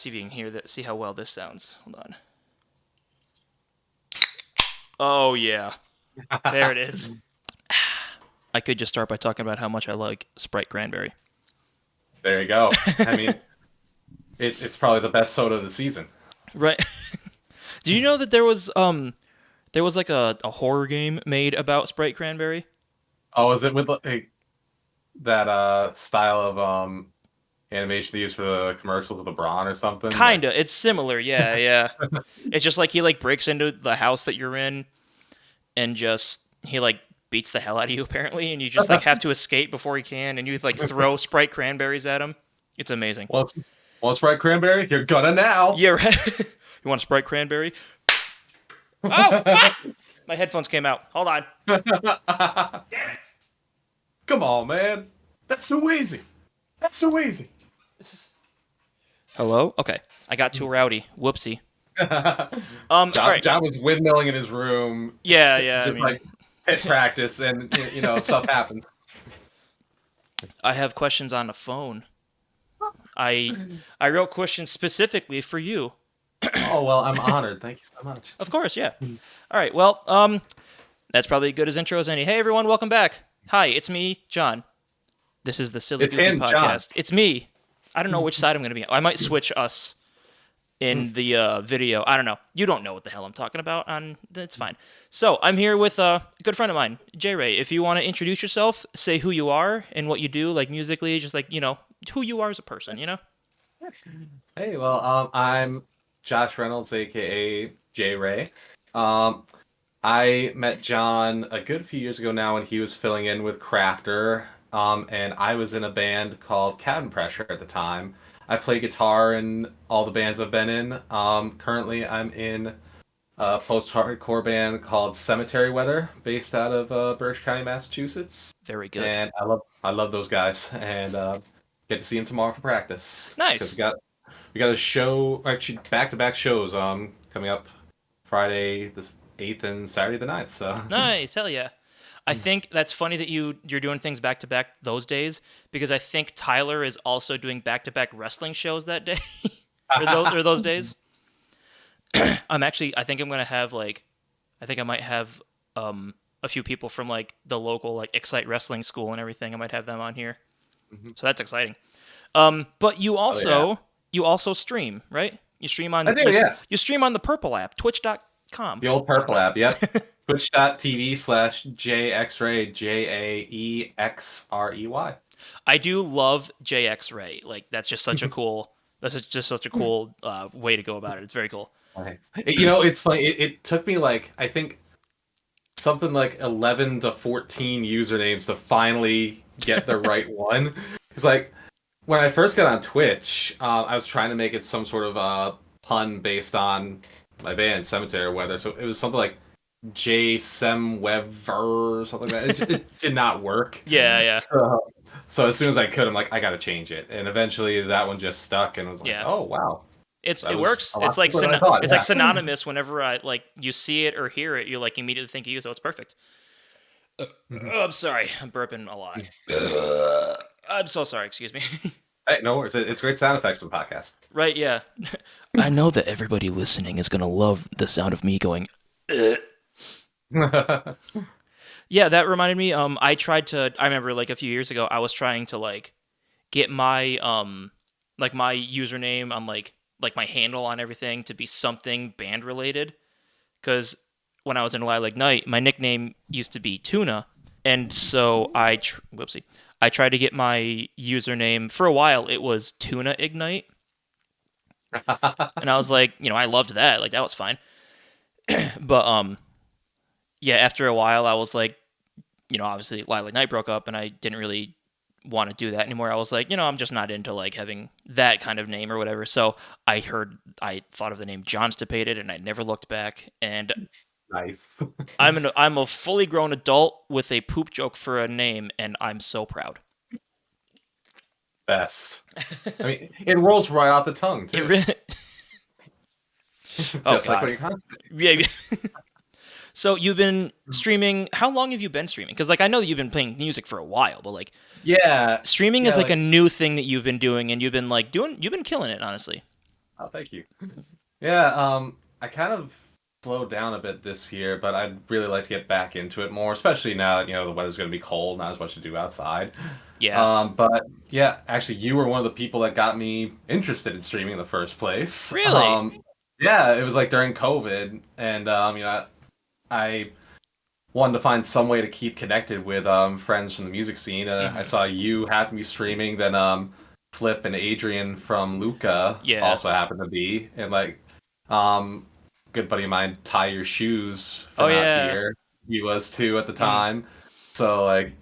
See if you can hear that. See how well this sounds. Hold on. Oh yeah, there it is. I could just start by talking about how much I like Sprite Cranberry. There you go. I mean, it's probably the best soda of the season. Right. Do you know that there was like a horror game made about Sprite Cranberry? Oh, is it with like, that style of animation they use for the commercials with LeBron or something? Like, Kinda. It's similar. Yeah, yeah. It's just like he like breaks into the house that you're in, and just he like beats the hell out of you apparently, and you just like have to escape before he can, and you like throw Sprite Cranberries at him. It's amazing. want Sprite Cranberry? You're gonna now. Yeah, right. You want a Sprite Cranberry? Oh fuck! My headphones came out. Hold on. Come on, man. That's too easy. That's too easy. Hello? Okay. I got too rowdy. Whoopsie. John, All right. John was windmilling in his room, Yeah, yeah. just like pit practice, and stuff happens. I have questions on the phone. I wrote questions specifically for you. Oh well, I'm honored. Thank you so much. Of course, yeah. All right. Well, that's probably as good as intro as any. Hey everyone, welcome back. Hi, it's me, John. This is the Silly It's Goofy him, John. podcast. It's me. I don't know which side I'm going to be on. I might switch us in the video. I don't know. You don't know what the hell I'm talking about. It's fine. So I'm here with a good friend of mine, JaeXRey. If you want to introduce yourself, say who you are and what you do, like musically, just like who you are as a person. Hey, well, I'm Josh Reynolds, aka JaeXRey. I met John a good few years ago now when he was filling in with Crafter, and I was in a band called Cabin Pressure at the time. I play guitar in all the bands I've been in. Currently, I'm in a post-hardcore band called Cemetery Weather, based out of Berks County, Massachusetts. Very good. And I love those guys, and get to see them tomorrow for practice. Nice. Because we got a show, actually back-to-back shows coming up Friday the 8th and Saturday the 9th. So Nice. Hell yeah. I think that's funny that you're doing things back to back those days, because I think Tyler is also doing back to back wrestling shows that day or those days. I think I'm gonna have I think I might have a few people from like the local like Excite Wrestling School and everything. I might have them on here, so that's exciting. But you also stream, right? You stream on I do, yeah. You stream on the Purple app, twitch.com. The old Purple app, yep. Twitch.tv/JaeXRey, JaeXRey. I do love JaeXRey. Like that's just such a cool. That's just such a cool way to go about it. It's very cool. It's funny. It took me I think something like 11 to 14 usernames to finally get the right one. It's like when I first got on Twitch, I was trying to make it some sort of pun based on my band Cemetery Weather. So it was something like JSemWever or something like that. It did not work. Yeah. So as soon as I could, I'm like, I gotta change it. And eventually that one just stuck, and I was like, oh wow. It works. It's like like synonymous. Whenever you see it or hear it, you like immediately think of you. So it's perfect. I'm sorry, I'm burping a lot. I'm so sorry. Excuse me. Hey, no worries. It's great sound effects for the podcast. Right? Yeah. I know that everybody listening is gonna love the sound of me going. Yeah, that reminded me. I remember like a few years ago, I was trying to get my my username on like my handle on everything to be something band related, because when I was in Lilac Night, my nickname used to be Tuna, and so I tried to get my username for a while. It was Tuna Ignite, and I was like, I loved that. Like that was fine, but yeah, after a while, I was like, obviously Lilac Night broke up, and I didn't really want to do that anymore. I was like, I'm just not into having that kind of name or whatever. So I thought of the name John Stipated, and I never looked back. And nice. I'm a fully grown adult with a poop joke for a name, and I'm so proud. Best. I mean, it rolls right off the tongue too. It really. Just like when you're constipated. Yeah. So you've been streaming. How long have you been streaming? Because I know that you've been playing music for a while, but yeah, streaming is a new thing that you've been doing, and you've been you've been killing it, honestly. Oh, thank you. Yeah, I kind of slowed down a bit this year, but I'd really like to get back into it more, especially now that, the weather's going to be cold, not as much to do outside. Yeah. But yeah, actually, you were one of the people that got me interested in streaming in the first place. Really? Yeah, it was like during COVID, and I wanted to find some way to keep connected with friends from the music scene. I Hmm. saw you happen to be streaming, then Flip and Adrian from Luca Yeah. also happened to be, and like um, good buddy of mine, Tie Your Shoes Oh from out yeah. here, he was too at the Hmm. time. So like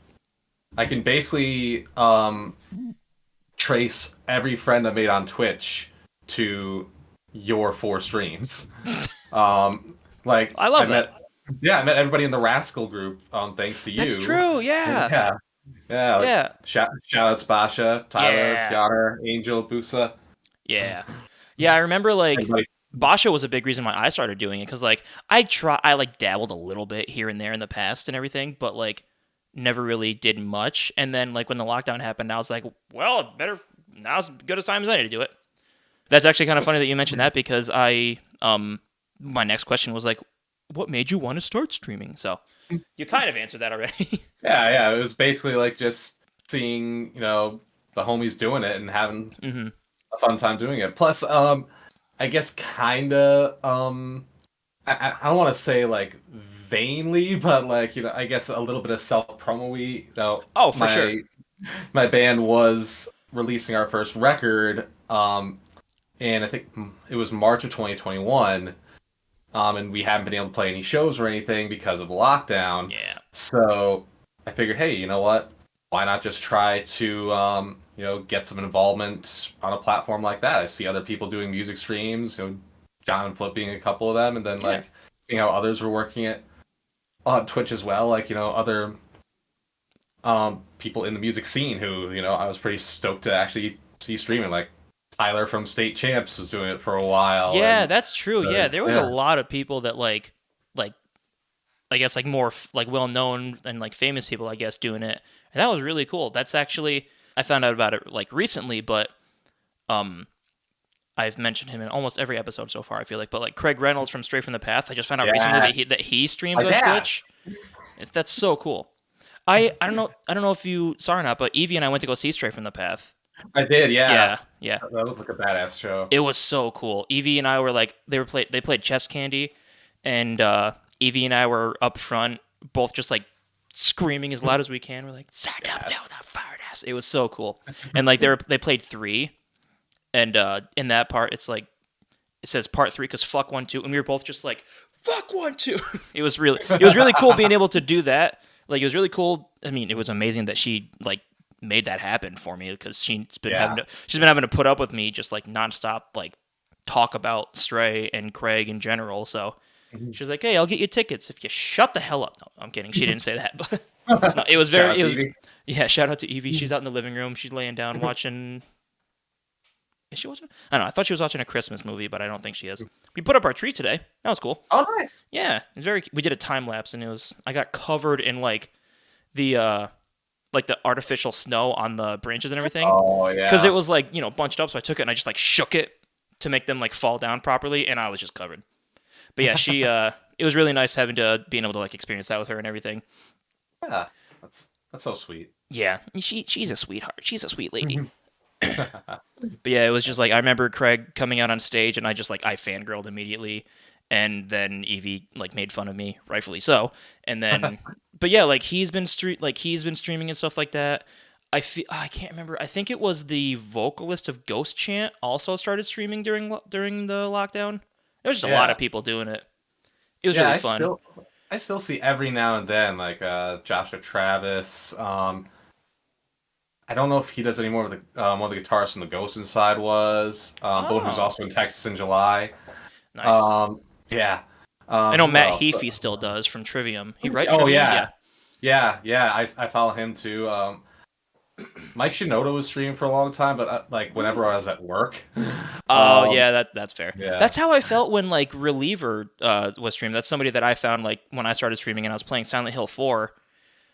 I can basically trace every friend I made on Twitch to your four streams. Like I I love that. met, yeah, I met everybody in the Rascal group, thanks to That's you. true. And Yeah. yeah, yeah, like Yeah. shout outs Basha, Tyler, Yeah. Yonner, Angel, Busa, Yeah. Yeah, I remember like everybody. Basha was a big reason why I started doing it because like I like dabbled a little bit here and there in the past and everything, but like never really did much. And then like when the lockdown happened, I was like, well, better now's as good a time as any to do it. That's actually kind of funny that you mentioned that because I my next question was like, what made you want to start streaming? So you kind of answered that already. Yeah, yeah, it was basically like just seeing, the homies doing it and having Hmm. a fun time doing it. Plus, I guess kinda, I don't want to say like vainly, but like I guess a little bit of self promo. Oh, for sure. My band was releasing our first record, and I think it was March of 2021, and we haven't been able to play any shows or anything because of the lockdown. Yeah. So I figured, hey, you know what? Why not just try to get some involvement on a platform like that? I see other people doing music streams, John and Flip being a couple of them, and then Yeah. like seeing how others were working it on Twitch as well, like other people in the music scene who I was pretty stoked to actually see streaming. Like Tyler from State Champs was doing it for a while, Yeah, and that's true. Yeah, there was a yeah, lot of people that like I guess like more like well known and like famous people I guess doing it. And that was really cool. That's actually I found out about it like recently, but um I've mentioned him in almost every episode so far, I feel like. But like Craig Reynolds from Straight from the Path, I just found out recently yeah, that he streams my on dad. Twitch. That's so cool. I don't know if you saw or not, but Evie and I went to go see Straight from the Path. I did, yeah. Yeah, yeah. That was like a badass show. It was so cool. Evie and I were like they played Chess Candy, and Evie and I were up front, both just like screaming as loud as we can. We're like, "Send up Yeah, to the furnace!" It was so cool, and like they played three, and in that part it's like it says part three because fuck 1 2, and we were both just like fuck 1 2. It was really cool being able to do that. Like it was really cool. I mean, it was amazing that she like made that happen for me because yeah. she's been having to put up with me just like nonstop like talk about Stray and Craig in general. So Mhm. she's like, "Hey, I'll get you tickets if you shut the hell up." No, I'm kidding. She didn't say that, but no, Shout out it to was Evie. yeah. Shout out to Evie. She's out in the living room. She's laying down watching. Is she watching? I don't know. I thought she was watching a Christmas movie, but I don't think she is. We put up our tree today. That was cool. Oh, nice. Yeah, it was very. We did a time lapse, and it was. I got covered in the artificial snow on the branches and everything Oh, because it yeah. was like bunched up. So I took it and I just like shook it to make them like fall down properly, and I was just covered. But yeah, she. It was really nice having to being able to like experience that with her and everything. Yeah, that's so sweet. Yeah, she's a sweetheart. She's a sweet lady. But yeah, it was just like I remember Craig coming out on stage, and I fangirled immediately, and then Evie like made fun of me, rightfully so. And then, but yeah, like he's been streaming and stuff like that. I can't remember. I think it was the vocalist of Ghost Chant also started streaming during the lockdown. There was just a lot Yeah, of people doing it. It was yeah. really I fun. still I still see every now and then like Joshua Travis. I don't know if he does any more with the one of the guitarists from the Ghost Inside was the one who's Oh, also in Texas in July. nice. Yeah. I know Who Matt else? Heafy still does from Trivium. He write Oh Trivium, yeah, yeah. yeah. I follow him too. Mike Shinoda was streaming for a long time, but like whenever I was at work, Oh um, yeah, that's fair. yeah. That's how I felt when like Reliever was streaming. That's somebody that I found like when I started streaming and I was playing Silent Hill 4.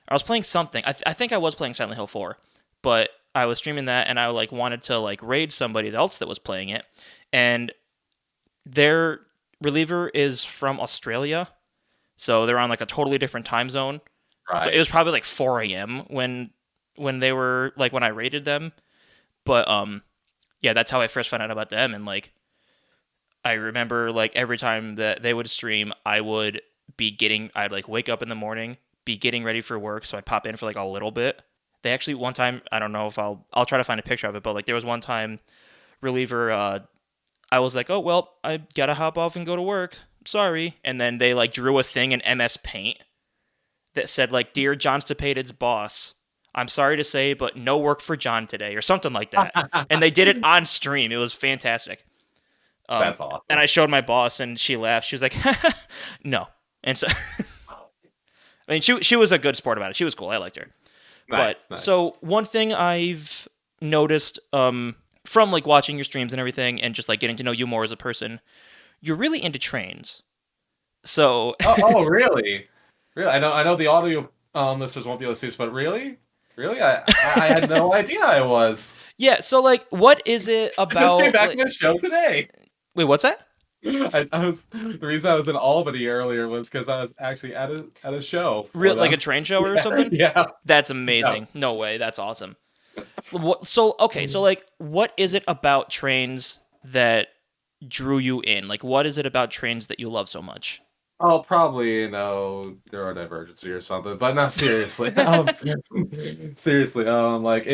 I was playing something. I think I was playing Silent Hill 4, but I was streaming that, and I like wanted to like raid somebody else that was playing it, and their reliever is from Australia, so they're on like a totally different time zone. So it Right. was probably like 4 a.m. when they were like when I rated them. But yeah, that's how I first found out about them. And like I remember like every time that they would stream, I'd like wake up in the morning, be getting ready for work, so I'd pop in for like a little bit. They actually one time, I don't know if I'll try to find a picture of it, but like there was one time reliever, I was like, oh well, I gotta hop off and go to work. Sorry, and then they like drew a thing in MS Paint that said like, "Dear John Stapated's boss, I'm sorry to say, but no work for John today," or something like that. And they did it on stream. It was fantastic. Um, That's and awesome. I showed my boss, and she laughed. She was like, "No." And so, I mean, she was a good sport about it. She was cool. I liked her. But Nice, nice. so one thing I've noticed from like watching your streams and everything, and just like getting to know you more as a person, you're really into trains. So Oh, really? Really? I know the audio listeners won't be able to see this, but really? Really? I had no idea I was. yeah, so like, what is it I just came about back like? from the show today. Wait, what's that? I was the reason I was in Albany earlier was because I was actually at a show for Real like a them. train show or Yeah, something? yeah, That's yeah. amazing. No way. That's awesome. So okay, so like, what is it about trains that drew you in? Like, what is it about trains that you love so much? I'll probably neurodivergency or something, but not seriously. Seriously, like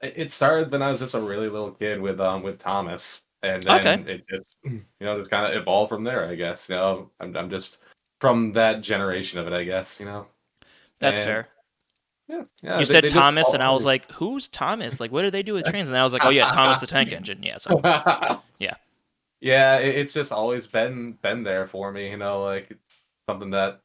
it started when I was just a really little kid with Thomas, and Okay, then it just just kind of evolved from there. I guess I'm just from that generation of it. I guess that's and yeah. yeah, You they, said they just Thomas, and I was always. like, "Who's Thomas? Like, what do they do with trains?" And I was like, "Oh yeah, Thomas the Tank Engine." Yeah, so yeah, Yeah, it's just always been there for me. Like it's something that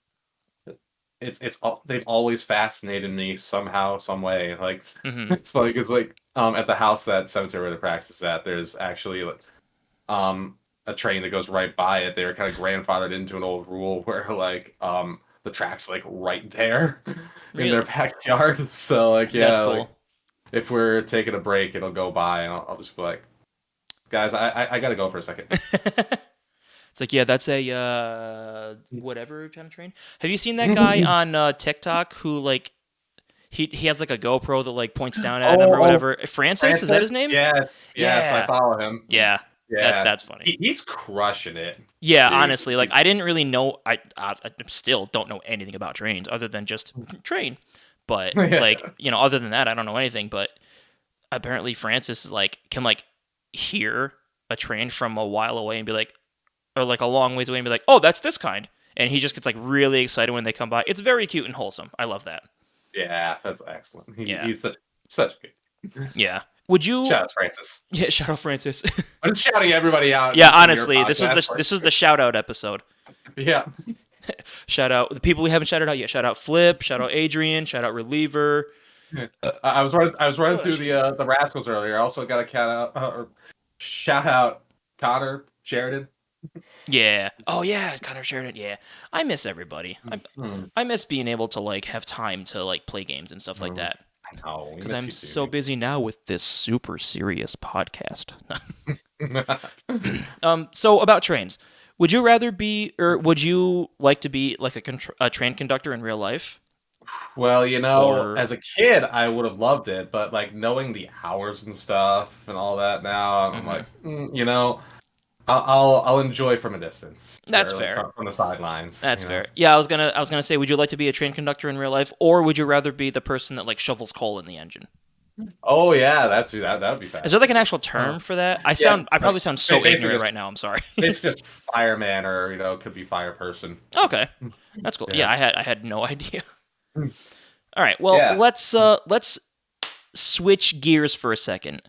they've always fascinated me somehow, some way. Like hmm it's funny because like at the house that cemetery where the practice is at, there's actually like, a train that goes right by it. They were kind of grandfathered into an old rule where like the track's like right there in their really, backyard. So like that's yeah, like cool. if we're taking a break, it'll go by and I'll just be like, guys, I gotta go for a second. It's like, yeah, that's a whatever kind of train. Have you seen that guy on TikTok who like he has like a GoPro that like points down at him or Oh, whatever? Francis, is that Francis? his name? Yes, yes, I Yeah, follow him. yeah, Yeah, that's funny. he's crushing it, Yeah, dude. honestly, like I didn't really know. I still don't know anything about trains other than just train. But Yeah. like other than that, I don't know anything. But apparently, Francis is like can like hear a train from a while away and be like, or like a long ways away and be like, oh, that's this kind. And he just gets like really excited when they come by. It's very cute and wholesome. I love that. Yeah, that's excellent. Yeah, He's such good. yeah. Would you? Shout out Francis. Yeah, shout out Francis. I'm just shouting everybody out Yeah, in your honestly, this is podcast. the shout out episode. Yeah. Shout out the people we haven't shouted out yet. Shout out Flip. Shout out Adrian. Shout out Reliever. I was running Oh, through excuse me. the Rascals earlier. I also got a or shout out Connor Sheridan. Yeah. Oh yeah, Connor Sheridan. Yeah, I miss everybody. Hmm. I miss being able to like have time to like play games and stuff like Hmm. that. I know. We Because miss I'm you too, so dude. busy now with this super serious podcast. So about trains, would you rather be, or would you like to be like a train conductor in real life? Well, Or as a kid, I would have loved it, but like knowing the hours and stuff and all that now, I'm hmm like, I'll enjoy from a distance that's or like fair. from the sidelines. That's fair. Yeah, I was gonna say, would you like to be a train conductor in real life, or would you rather be the person that like shovels coal in the engine? Oh yeah, that would be Is there like an fascinating. actual Uh, term for that? yeah, I like probably sound so basically ignorant just right now. I'm sorry. basically just fireman or could be fire person. Okay, that's cool. Yeah. Yeah, I had no idea. All right, well Yeah. let's switch gears for a second.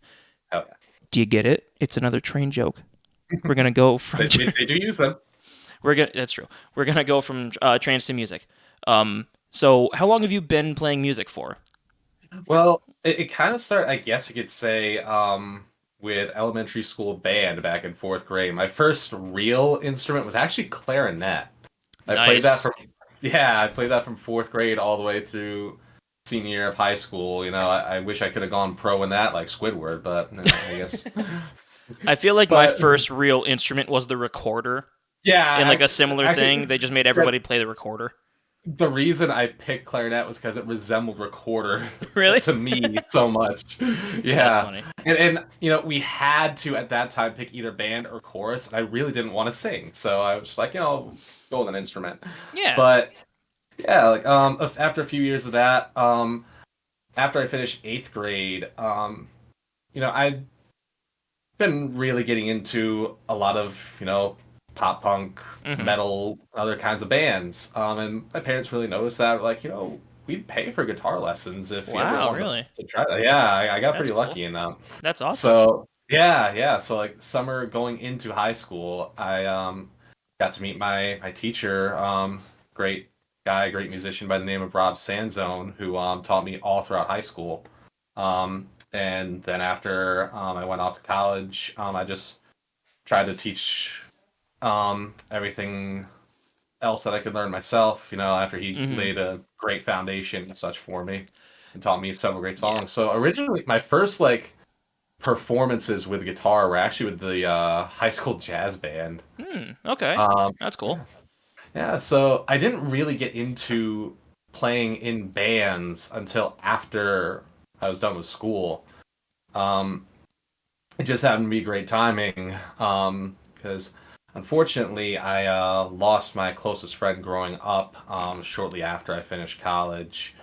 Hell Do you get it? It's another train joke. We're gonna go from yeah. They do use them. that's true. We're gonna go from trains to music. So how long have you been playing music for? Well, it kind of started, I guess you could say, with elementary school band back in fourth grade. My first real instrument was actually clarinet. I played that Nice. from, yeah, I played that from fourth grade all the way through. senior year of high school. I wish I could have gone pro in that, like Squidward, but I guess. I feel like my But first real instrument was the recorder. In yeah, like a similar actually, thing, they just made yeah, everybody play the recorder. the reason I picked clarinet was because it resembled recorder Really? to me so much. That's Yeah, funny. and we had to at that time pick either band or chorus, and I really didn't want to sing, so I was just like, go with an instrument. Yeah. But yeah, like after a few years of that, after I finished eighth grade, I'd been really getting into a lot of pop punk, Mm-hmm. metal, other kinds of bands. And my parents really noticed that. Like, we'd pay for guitar lessons if you ever Wow, wanted really? to try that. Yeah, I got That's pretty cool. lucky in that. That's awesome. So yeah, yeah. So like summer going into high school, I got to meet my teacher, great guy, great musician by the name of Rob Sanzone, who taught me all throughout high school. And then after I went off to college, I just tried to teach everything else that I could learn myself. After he Mm-hmm. laid a great foundation and such for me and taught me several great Yeah. songs. So originally, my first like performances with guitar were actually with the high school jazz band. Okay. Um, That's cool. yeah, yeah. So I didn't really get into playing in bands until after I was done with school. Um, it just happened to be great timing because unfortunately I lost my closest friend growing up shortly after I finished college.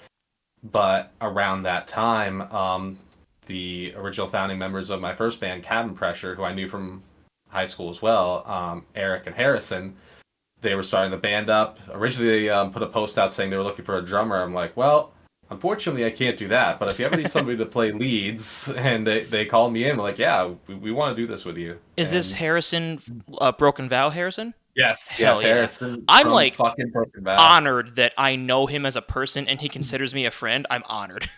But around that time, the original founding members of my first band, Cabin Pressure, who I knew from high school as well, Eric and Harrison, they were starting the band up. Originally, they put a post out saying they were looking for a drummer. I'm like, well, unfortunately, I can't do that. But if you ever need somebody to play leads, and they called me in, we're like, yeah, we want to do this with you. Is this And Harrison, Broken Vow Harrison? yes, yes, Hell yeah. Harrison I'm from like fucking Broken Bow. honored that I know him as a person and he considers me a friend. I'm honored.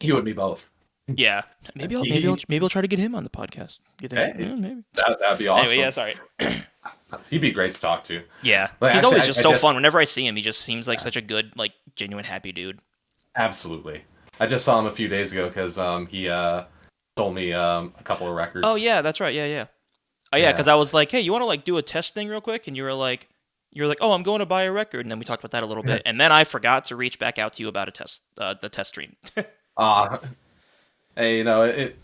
You and me both. Yeah. He, Maybe I'll try to get him on the podcast. You think? hey, Maybe. that'd be Anyway, yeah, awesome. sorry. He'd be great to talk to. Yeah. But He's actually, always I, just I so just fun. Whenever I see him, he just seems like such a good, like genuine happy dude. absolutely. I just saw him a few days ago because he sold me a couple of Oh records. yeah, that's right. Yeah, yeah. Oh yeah, because Yeah. I was like, "Hey, you want to like do a test thing real quick?" And you were like, "Oh, I'm going to buy a record." And then we talked about that a little bit, and then I forgot to reach back out to you about the test stream. Uh, hey, it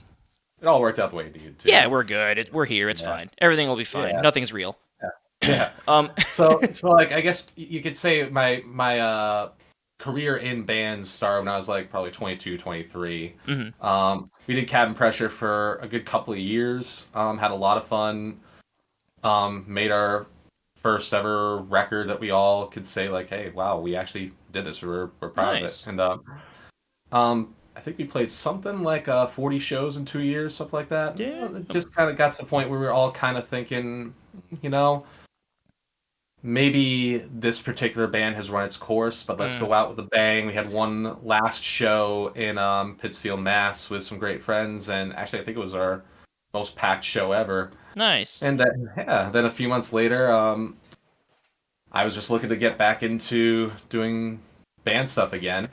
all worked out the way it needed to. Yeah, we're good. We're here. It's Yeah. fine. Everything will be fine. Yeah. Nothing's real. Yeah. Yeah. Um, So like I guess you could say my career in bands started when I was like probably 22, 23. mhm. We did Cabin Pressure for a good couple of years. Had a lot of fun. Made our first ever record that we all could say like, hey, wow, we actually did this. We're proud of it. Nice. And I think we played something like 40 shows in 2 years, something like that. It Damn. just kind of got to the point where we were all kind of thinking, you know, maybe this particular band has run its course, but let's Mm, go out with a bang. We had one last show in Pittsfield, Mass, with some great friends, and actually, I think it was our most packed show ever. nice. And then a few months later, I was just looking to get back into doing band stuff again.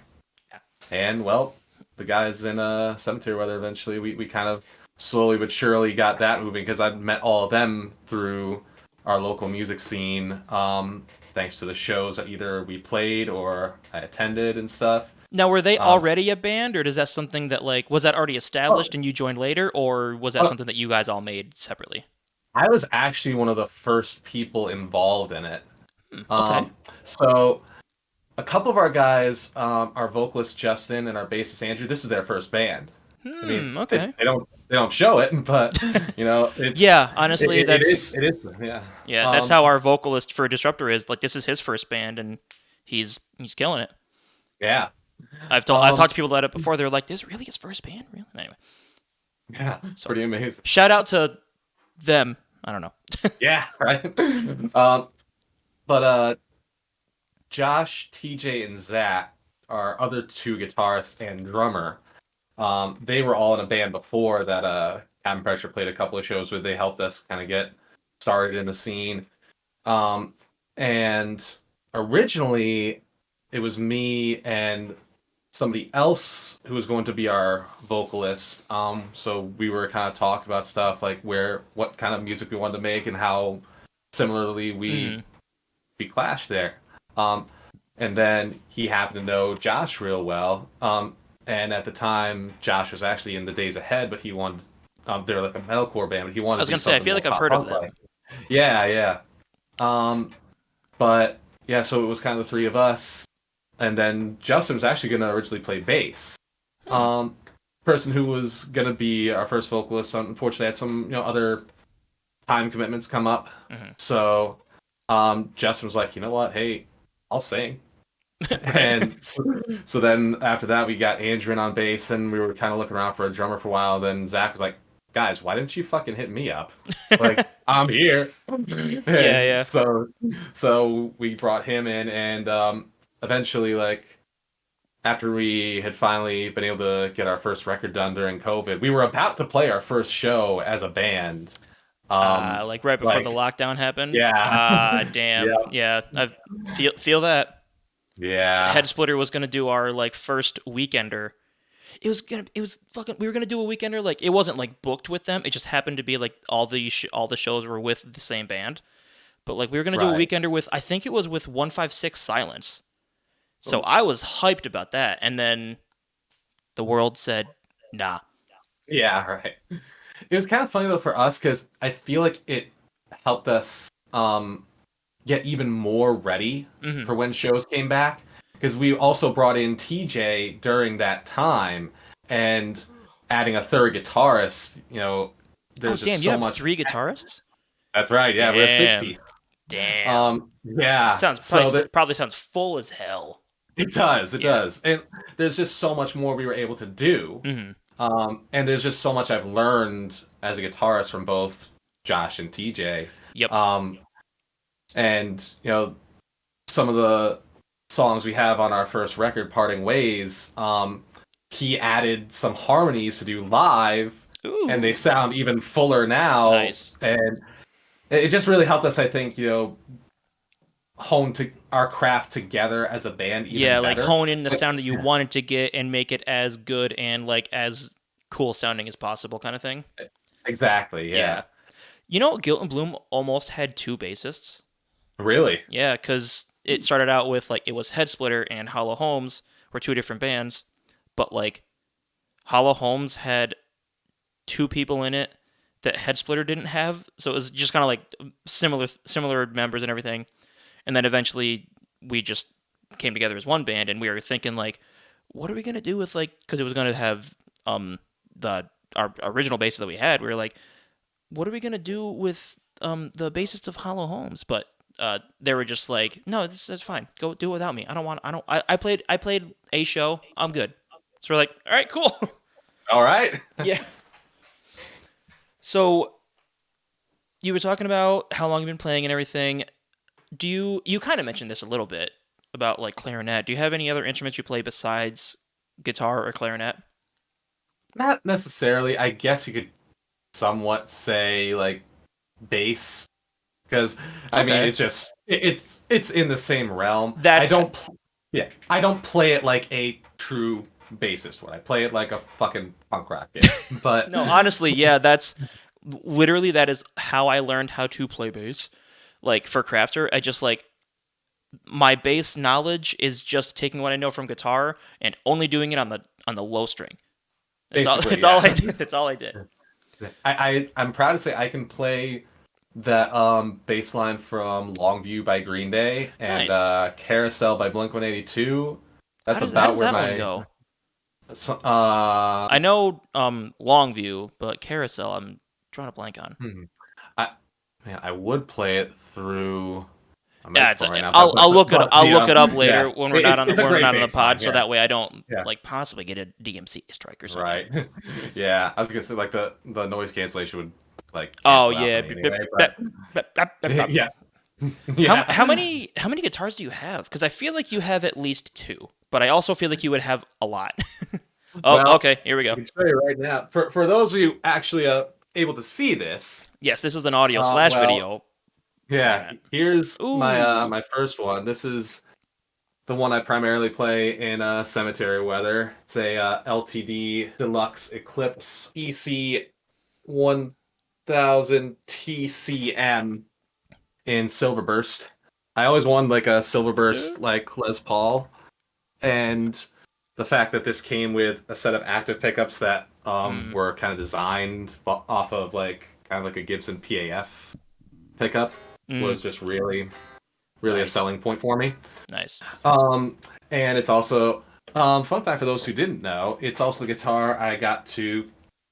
And well, the guys in Cemetery Weather eventually we kind of slowly but surely got that moving because I'd met all of them through our local music scene, thanks to the shows that either we played or I attended and stuff. Now, were they Um, already a band, or is that something that like was that already oh, established and you joined later, or was that oh, something that you guys all made separately? I was actually one of the first people involved in it. Hmm, okay. So a couple of our guys, our vocalist Justin and our bassist Andrew, this is their first band. I mean, Okay. they don't show it, but it's Yeah, honestly, it is yeah. yeah, that's how our vocalist for Disruptor is. Like, this is his first band, and he's killing it. Yeah. I've Um, talked to people that it before. They're like, "This is really his first band, really?" Anyway, yeah, it's so pretty amazing. shout out to them. I don't know. Yeah, right. But Josh, TJ, and Zach, our other two guitarists and drummer, they were all in a band before that. Cabin Pressure played a couple of shows where they helped us kind of get started in the scene. Um, and originally, it was me and somebody else who was going to be our vocalist. So we were kind of talking about stuff like what kind of music we wanted to make and how similarly Mm. we clashed there. Um, and then he happened to know Josh real well. And at the time, Josh was actually in the Days Ahead, but he wanted they're like a metalcore band, but he I wanted was to do gonna say I something feel more like I've pop heard of punk them. like. Yeah, yeah. Um, but yeah, so it was kind of the three of us, and then Justin was actually going to originally play bass. Hmm. Um, person who was going to be our first vocalist, unfortunately, had some other time commitments come up. Hmm. So Justin was like, you know what? Hey, I'll sing. Right. And so then after that, we got Andrew in on bass, and we were kind of looking around for a drummer for a while. Then Zach was like, guys, why didn't you fucking hit me up? Like, I'm here. Yeah, And yeah. so we brought him in, and eventually, like, after we had finally been able to get our first record done during COVID, we were about to play our first show as a band. Like right before the Like, lockdown happened. yeah, Damn. yeah, Yeah, I feel that. yeah, Head Splitter was gonna do our like first weekender. It was fucking. We were gonna do a weekender. Like it wasn't like booked with them. It just happened to be like all the shows were with the same band. But like we were gonna do a right. weekender with I think it was with 156 Silence. So I was hyped about that, and then the world said, "Nah." Yeah, right. It was kind of funny though for us because I feel like it helped us get even more ready Hmm. for when shows came back because we also brought in TJ during that time and adding a third guitarist. Oh There's damn, just you so have much. three guitarists? That's right. Yeah, we're a six Damn, piece. damn. Yeah. Sounds So that probably sounds full as hell. it does. It Yeah. does. And there's just so much more we were able to do. Hmm. And there's just so much I've learned as a guitarist from both Josh and TJ. Yep. Um, and some of the songs we have on our first record, "Parting Ways," he added some harmonies to do live, and they Ooh, sound even fuller now. nice. And it just really helped us, I think, hone to our craft together as a band even Yeah, like better. hone in the sound that you wanted to get and make it as good and like as cool sounding as possible, kind of thing. Exactly. Yeah. Yeah. Guilt and Bloom almost had two bassists. Really. Yeah, because it started out with like it was Head Splitter and Hollow Holmes were two different bands, but like Hollow Holmes had two people in it that Head Splitter didn't have, so it was just kind of like similar members and everything. And then eventually we just came together as one band, and we were thinking like, what are we gonna do with like because it was gonna have the our original bassist that we had. We were like, what are we gonna do with the bassist of Hollow Holmes? But they were just like, no, that's fine. Go do it without me. I don't want. I don't. I played a show. I'm good. So we're like, all right, cool. All right. Yeah. So you were talking about how long you've been playing and everything. You kind of mentioned this a little bit about like clarinet. Do you have any other instruments you play besides guitar or clarinet? Not necessarily. I guess you could somewhat say like bass because I mean Okay. it's in the same realm. That's Yeah, I don't play it like a true bassist would. I play it like a fucking punk rock kid. But no, honestly, yeah, that's literally that is how I learned how to play bass. Like for Crafter, I just like my bass knowledge is just taking what I know from guitar and only doing it on the low string. That's all. basically, That's all yeah. I did. That's all I did. I'm proud to say I can play that bass line from Longview by Green Day and Nice. Carousel by Blink-182. That's How about does where that one my go? so, I know Longview, but Carousel I'm drawing a blank on. hmm. I man, I would play it through a Yeah, microphone right now, I'll look it. I'll the look it up later yeah, it's a when we're great not on the bass line. pod, so Yeah, that way I don't yeah, like possibly get a DMC strike or something. right. Yeah, I was gonna say like the noise cancellation would like Oh cancel out yeah. for me anyway, but yeah, yeah. How many guitars do you have? Because I feel like you have at least two, but I also feel like you would have a lot. Oh, Well, okay. Here we I go. can show you right now. For those of you actually able to see this, Yes, this is an audio slash well, video yeah. format. Here's my Ooh. my first one. This is the one I primarily play in cemetery weather. It's a LTD Deluxe Eclipse EC 1000 TCM in Silverburst. I always wanted like a Yeah. Silverburst like Les Paul, and the fact that this came with a set of active pickups that Mm, were kind of designed off of like kind of like a Gibson PAF pickup mm, was just really a nice. selling point for me. Nice. Um, and it's also fun fact for those who didn't know, it's also the guitar I got to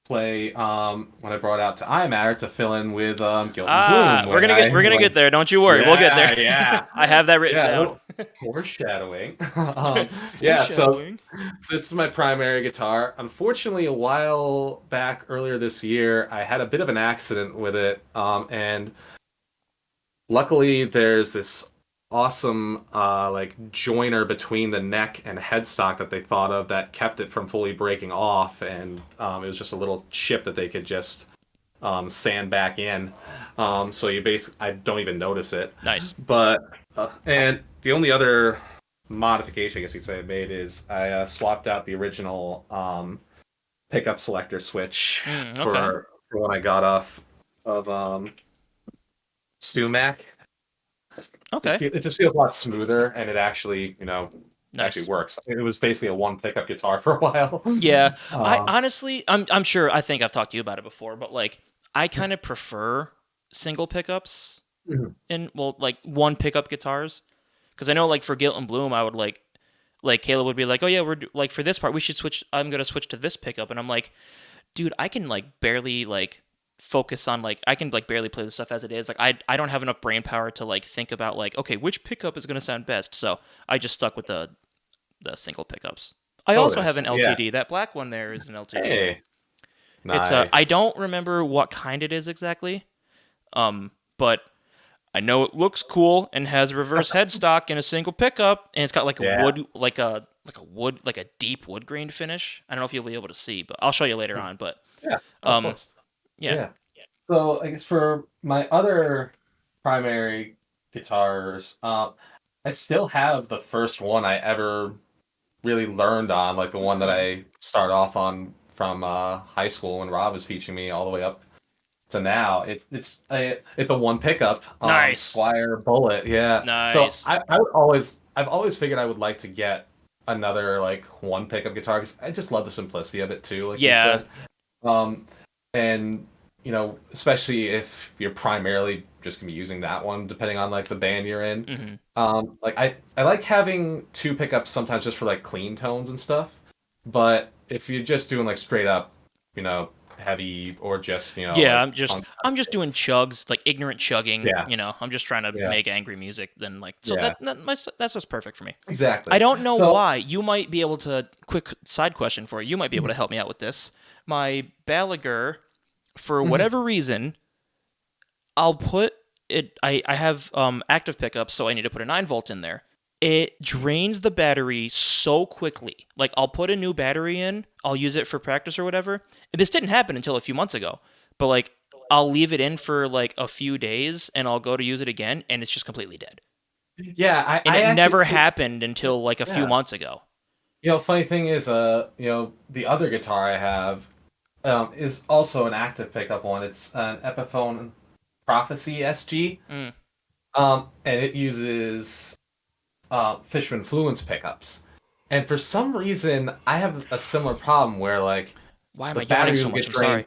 play when I brought out to iMatter to fill in with Guilt and Bloom Ah, we're when gonna get I we're gonna get when there. Don't you worry. We'll get there. yeah I have that written yeah a down. little foreshadowing. Yeah, Foreshadowing. so this is my primary guitar. Unfortunately, a while back earlier this year, I had a bit of an accident with it, and luckily there's this awesome like joiner between the neck and headstock that they thought of that kept it from fully breaking off, and it was just a little chip that they could just sand back in. So you basically, I don't even notice it. Nice. But and the only other modification I guess you could say I made is I swapped out the original pickup selector switch Okay. for when I got off of Sumac. Okay. It just feels a lot smoother, and it actually, actually Nice. works. It was basically a one pickup guitar for a while. Yeah. I um, honestly, I'm sure. I think I've talked to you about it before, but like, I kind of prefer single pickups mhm. in well, like one pickup guitars, because I know like for Guilt and Bloom, I would like Caleb would be like, oh yeah, like for this part, we should switch. I'm gonna switch to this pickup, and I'm like, dude, I can like barely like focus on like I can like barely play the stuff as it is. Like I don't have enough brain power to like think about like okay, which pickup is gonna sound best. So I just stuck with the single pickups. I also have Otis, an yeah. LTD. That black one there is an LTD. Hey, It's I nice. don't remember what kind it is exactly. But I know it looks cool and has a reverse headstock and a single pickup, and it's got like a Yeah, wood, like a deep wood grain finish. I don't know if you'll be able to see, but I'll show you later on. But yeah, of um, course. yeah. Yeah. So I guess for my other primary guitars, I still have the first one I ever really learned on, like the one that I start off on from high school when Rob was teaching me all the way up to now. It's a one pickup Nice, Squire Bullet. Yeah. So nice. I've always figured I would like to get another like one pickup guitar because I just love the simplicity of it too, like you Yeah, said. Um, and especially if you're primarily just gonna be using that one, depending on like the band you're in. hmm Like I like having two pickups sometimes just for like clean tones and stuff. But if you're just doing like straight up, heavy or just yeah. like I'm just punk I'm just doing things. chugs, like ignorant chugging. Yeah, I'm just trying to yeah, make angry music. Then like so yeah, that's just perfect for me. I exactly. don't know So why. You might be able to. Quick side question for you. You might be able to help me out with this. My Balaguer, for whatever reason, I'll put it. I have active pickups, so I need to put a 9 volt in there. It drains the battery so quickly. Like I'll put a new battery in, I'll use it for practice or whatever. This didn't happen until a few months ago, but like I'll leave it in for like a few days, and I'll go to use it again, and it's just completely dead. yeah, And I it actually never happened until like a few yeah. months ago. Funny thing is, the other guitar I have is also an active pickup one. It's an Epiphone Prophecy SG. Mm. And it uses Fishman Fluence pickups. And for some reason, I have a similar problem where like Why am the I yawning battery so will much? get I'm drained. sorry.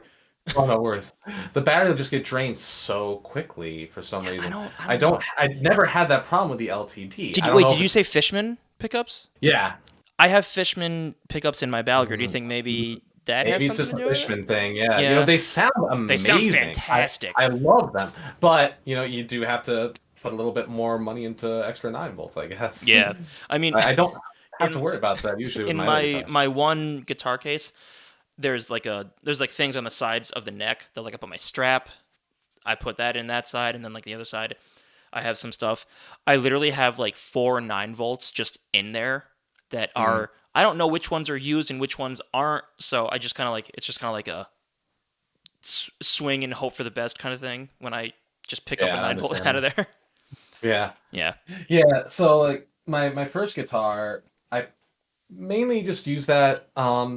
Oh no worries. The battery will just get drained so quickly for some Yeah, I reason. don't. I I don't don't. know. I never had that problem with the LTD. Did I you don't wait? know Did if you it's say Fishman pickups? yeah. I have Fishman pickups in my Ballinger. Do you Mm, think mm. maybe that has Maybe it's something just to a do with it? Fishman thing. Yeah. Yeah, They sound they sound amazing. fantastic. I love them, but you do have to put a little bit more money into extra 9 volts, I guess. Yeah, I mean, I don't have to in worry about that usually with in my other my guitars. my one guitar case, there's like things on the sides of the neck that like up on my strap. I put that in that side, and then like the other side, I have some stuff. I literally have like 4 9 volts just in there that Mhm. are I don't know which ones are used and which ones aren't. So I just kind of like it's just kind of like a swing and hope for the best kind of thing when I just pick up a Yeah, 9 volt out understandable. of there. Yeah. Yeah. Yeah, so like my first guitar, I mainly just use that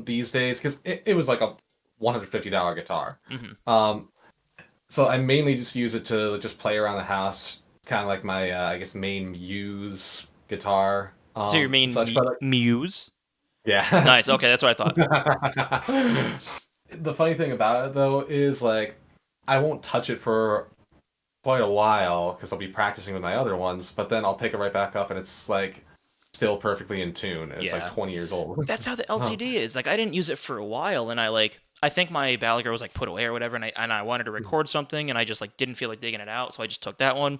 these days because it was like a $150 guitar. Hmm. Um, so I mainly just use it to just play around the house, kind of like my I guess main muse guitar. So your And main such, but muse? yeah. Nice. Okay, that's what I thought. The funny thing about it though is like I won't touch it for quite a while because I'll be practicing with my other ones, but then I'll pick it right back up and it's like still perfectly in tune. And it's like Yeah. 20 years old. That's how the Oh, LTD is. Like I didn't use it for a while, and I think my Gallagher was like put away or whatever, and I wanted to record something, and I just like didn't feel like digging it out, so I just took that one,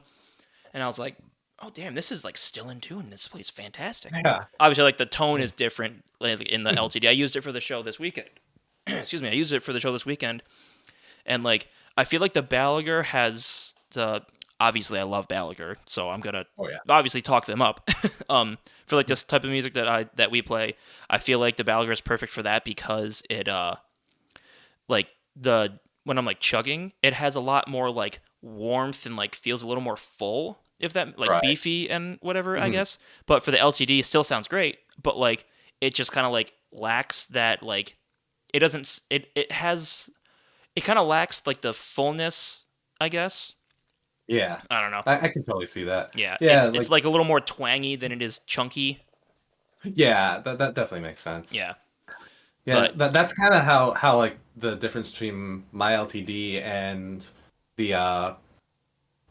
and I was like, oh damn, this is like still in tune. This plays fantastic. yeah. Obviously, like the tone is different like, in the LTD. I used it for the show this weekend. Excuse me, I used it for the show this weekend, and like I feel like the Gallagher has the. Obviously, I love Gallagher, so I'm gonna Oh yeah. obviously talk them up. For like this type of music that we play, I feel like the Gallagher is perfect for that because it like the when I'm like chugging, it has a lot more like warmth and like feels a little more full, if that like Right. beefy and whatever, I Mhm. guess. But for the LTD, it still sounds great, but like it just kind of like lacks that like it doesn't it has it kind of lacks like the fullness, I guess. Yeah. I don't know. I can totally see that. Yeah, Yeah, it's like like a little more twangy than it is chunky. yeah, that definitely makes sense. Yeah, Yeah, but that's kind of how like the difference between my LTD and the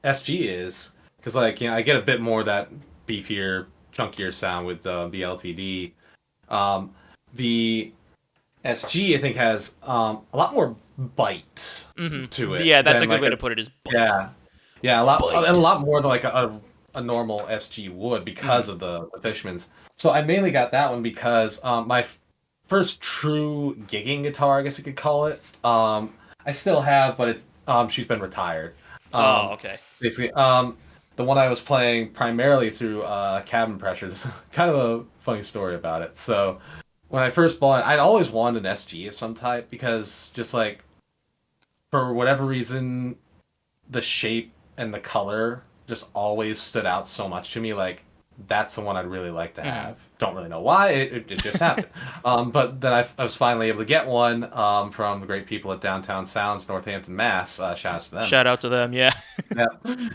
SG is because like I get a bit more of that beefier, chunkier sound with the LTD. Um, the SG I think has a lot more bite to it yeah, that's a than good like way a to put it. Is bite, yeah yeah a bite. lot more than like a normal SG would Mm-hmm. because of the Fishmans. So I mainly got that one because my first true gigging guitar, I guess you could call it. I still have, but she's been retired. Oh, Um, okay. basically, the one I was playing primarily through cabin pressure. This is kind of a funny story about it. So when I first bought it, I'd always wanted an SG of some type because just like for whatever reason, the shape and the color just always stood out so much to me. Like that's the one I'd really like to Mm-hmm. have. Don't really know why. It just happened. But then I was finally able to get one from the great people at Downtown Sounds, Northampton, Mass. Shouts to them. Shout out to them. Yeah. Yep,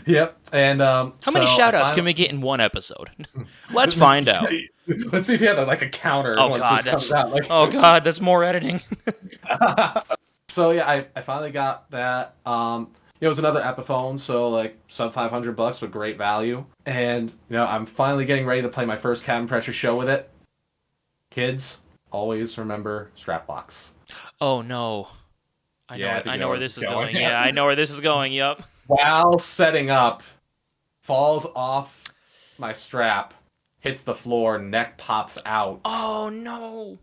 yep. And How many so I shout outs can finally we get in one episode? Let's find out. let's see if you have like a counter Oh once god, this comes that's out. Like, oh god, that's more editing. so yeah, I finally got that. It was another Epiphone, so like sub $500 with great value. And I'm finally getting ready to play my first cabin pressure show with it. Kids, always remember strap locks. Oh no. Yeah, I think I you know know where where this this is is going. going. Yeah, I know where this is going. Yup. While setting up, falls off my strap, hits the floor, neck pops out. Oh no.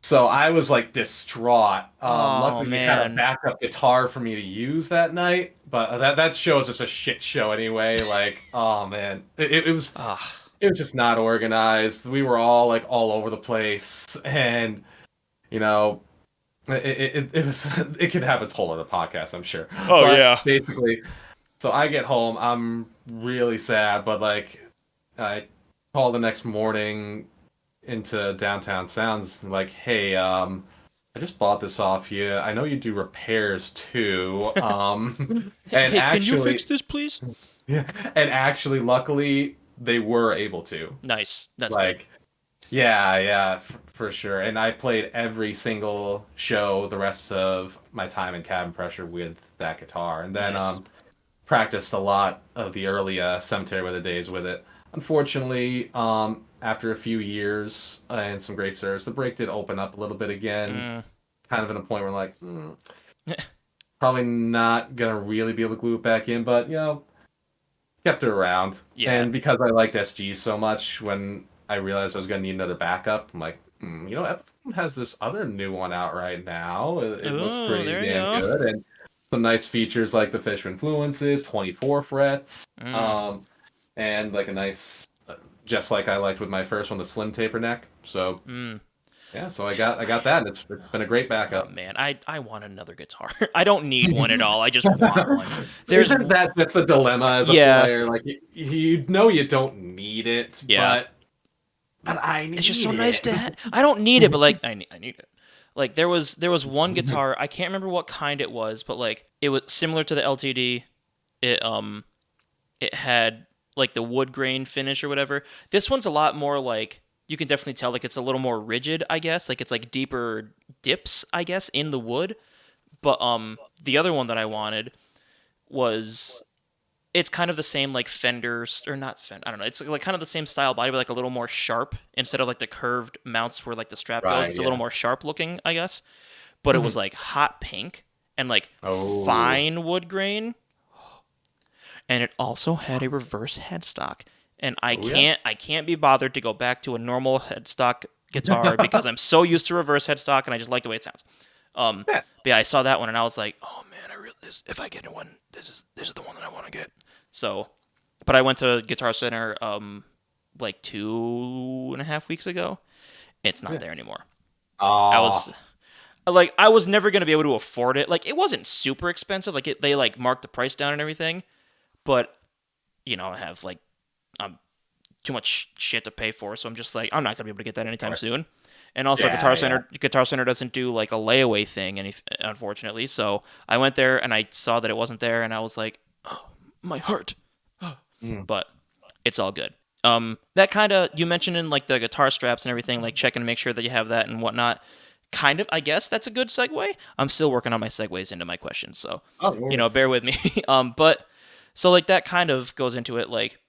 So I was like distraught. Oh Luckily, we had a man. backup guitar for me to use that night, but that show was just a shit show anyway. Like, oh man, Ah. it was just not organized. We were all like all over the place, and you know, it was it could have its whole other podcast, I'm sure. Oh But yeah. basically, so I get home, I'm really sad, but like I call the next morning into Downtown Sounds like, hey, I just bought this off you. I know you do repairs too. And Hey, can you fix actually, this, please? yeah, and actually, luckily, they were able to. Nice. That's good. Like, yeah, yeah, for sure. And I played every single show the rest of my time in cabin pressure with that guitar, and then Nice. practiced a lot of the early Cemetery Weather days with it. Unfortunately, after a few years and some great service, the break did open up a little bit again. Mm. Kind of in a point where like, probably not gonna really be able to glue it back in, but kept it around. Yeah. And because I liked SG so much, when I realized I was gonna need another backup, I'm like, Epiphone has this other new one out right now. It looks Oh, pretty there you damn go. good, and some nice features like the Fisher Influences, 24 frets, Mm. um, and like a nice, just like I liked with my first one, the slim taper neck. So Mm. yeah, so I got that, and it's been a great Oh backup. man, I want another guitar. I don't need one at all. I just want one. There's Isn't that's the dilemma as a yeah. player? Like you know you don't need it, Yeah. but I It's just so need nice it. to have. I don't need it, but like I need it. Like there was one guitar, I can't remember what kind it was, but like it was similar to the LTD. It had like the wood grain finish or whatever. This one's a lot more like, you can definitely tell like it's a little more rigid, I guess. Like it's like deeper dips, I guess, in the wood. But the other one that I wanted was, it's kind of the same like Fenders, or not Fender, I don't know. It's like kind of the same style body, but like a little more sharp instead of like the curved mounts where like the strap goes. Right, It's a little yeah. more sharp looking, I guess. But it was like hot pink and like Oh, fine wood grain, and it also had a reverse headstock. And I oh yeah. can't be bothered to go back to a normal headstock guitar because I'm so used to reverse headstock and I just like the way it sounds. Yeah. But yeah, I saw that one and I was like, oh man, if I get one, this is the one that I want to get. So, but I went to Guitar Center like 2.5 weeks ago. It's not Yeah. there anymore. I was Oh, like, I was never gonna be able to afford it. Like it wasn't super expensive. Like they like marked the price down and everything, but I have like too much shit to pay for, so I'm just like, I'm not gonna be able to get that anytime right. soon. And also, Yeah, yeah. Guitar Center doesn't do like a layaway thing, unfortunately. So I went there and I saw that it wasn't there, and I was like, oh, my heart. Mm. But it's all good. That kind of, you mentioned in like the guitar straps and everything, like checking to make sure that you have that and whatnot. Kind of, I guess that's a good segue. I'm still working on my segues into my questions, so Oh, no worries. bear with me. But so like that kind of goes into it. Like,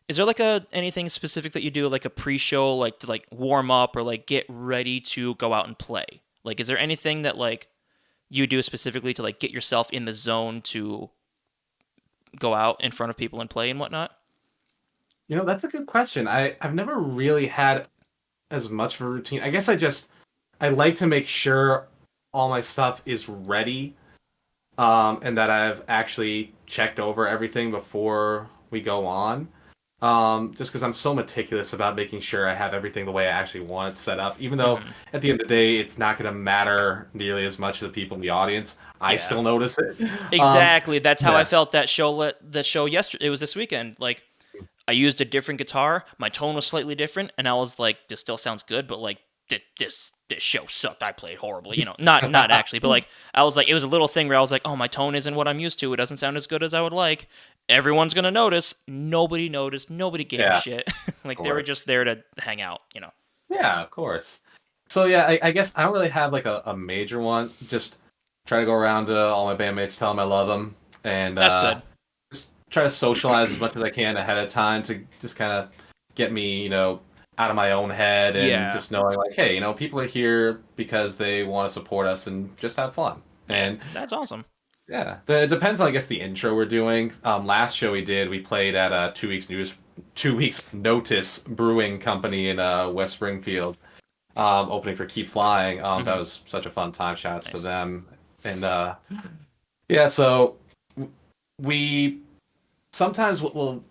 is there like a anything specific that you do, like a pre-show, like to like warm up or like get ready to go out and play? Like, is there anything that like you do specifically to like get yourself in the zone to go out in front of people and play and whatnot? That's a good question. I've never really had as much of a routine. I guess I like to make sure all my stuff is ready, and that I've actually checked over everything before we go on. Just because I'm so meticulous about making sure I have everything the way I actually want it set up. Even though Hmm. at the end of the day, it's not going to matter nearly as much to the people in the audience. I Yeah. still notice it. Um, Exactly. That's how I yeah, felt that show yesterday. It was this weekend. Like I used a different guitar. My tone was slightly different, and I was like, "This still sounds good," but like this show sucked. I played horribly. Not actually, but like I was like, it was a little thing where I was like, "Oh, my tone isn't what I'm used to. It doesn't sound as good as I would like." Everyone's gonna notice. Nobody noticed. Nobody gave a yeah, of shit. Like they were just course. there to hang out. Yeah, of course. So yeah, I guess I don't really have like a major one. Just try to go around to all my bandmates, tell them I love them, and That's good. just try to socialize as much as I can ahead of time to just kind of get me, out of my own head and Yeah. just knowing like, hey, people are here because they want to support us and just have fun. Yeah. And That's awesome. yeah, it depends on I guess the intro we're doing. Last show we did, we played at 2 weeks Notice Brewing Company in West Springfield, opening for Keep Flying. That Hmm. was such a fun time. Shouts to Nice. them. And yeah, so we sometimes we'll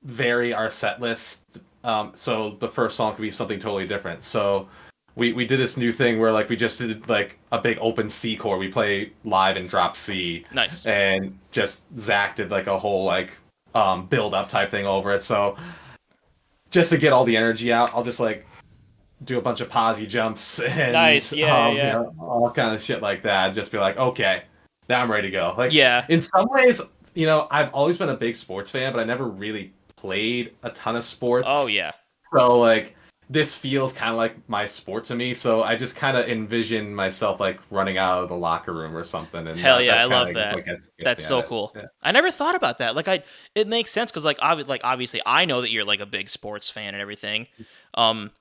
vary our set list. So the first song could be something totally different. So we did this new thing where like we just did like a big open C chord. We play live in drop C, Nice. and just Zach did like a whole like build up type thing over it. So just to get all the energy out, I'll just like do a bunch of posy jumps and Nice. Yeah. Yeah. Yeah. all kind of shit like that. Just be like, okay, now I'm ready to go. Like Yeah. in some ways, I've always been a big sports fan, but I never really played a ton of Oh sports. yeah. So like this feels kind of like my sport to me. So I just kind of envision myself like running out of the locker room or something, and Hell yeah, that's I kind love of that. what gets That's me at so it. cool. Yeah. I never thought about that. It makes sense because obviously I know that you're like a big sports fan and everything. Um,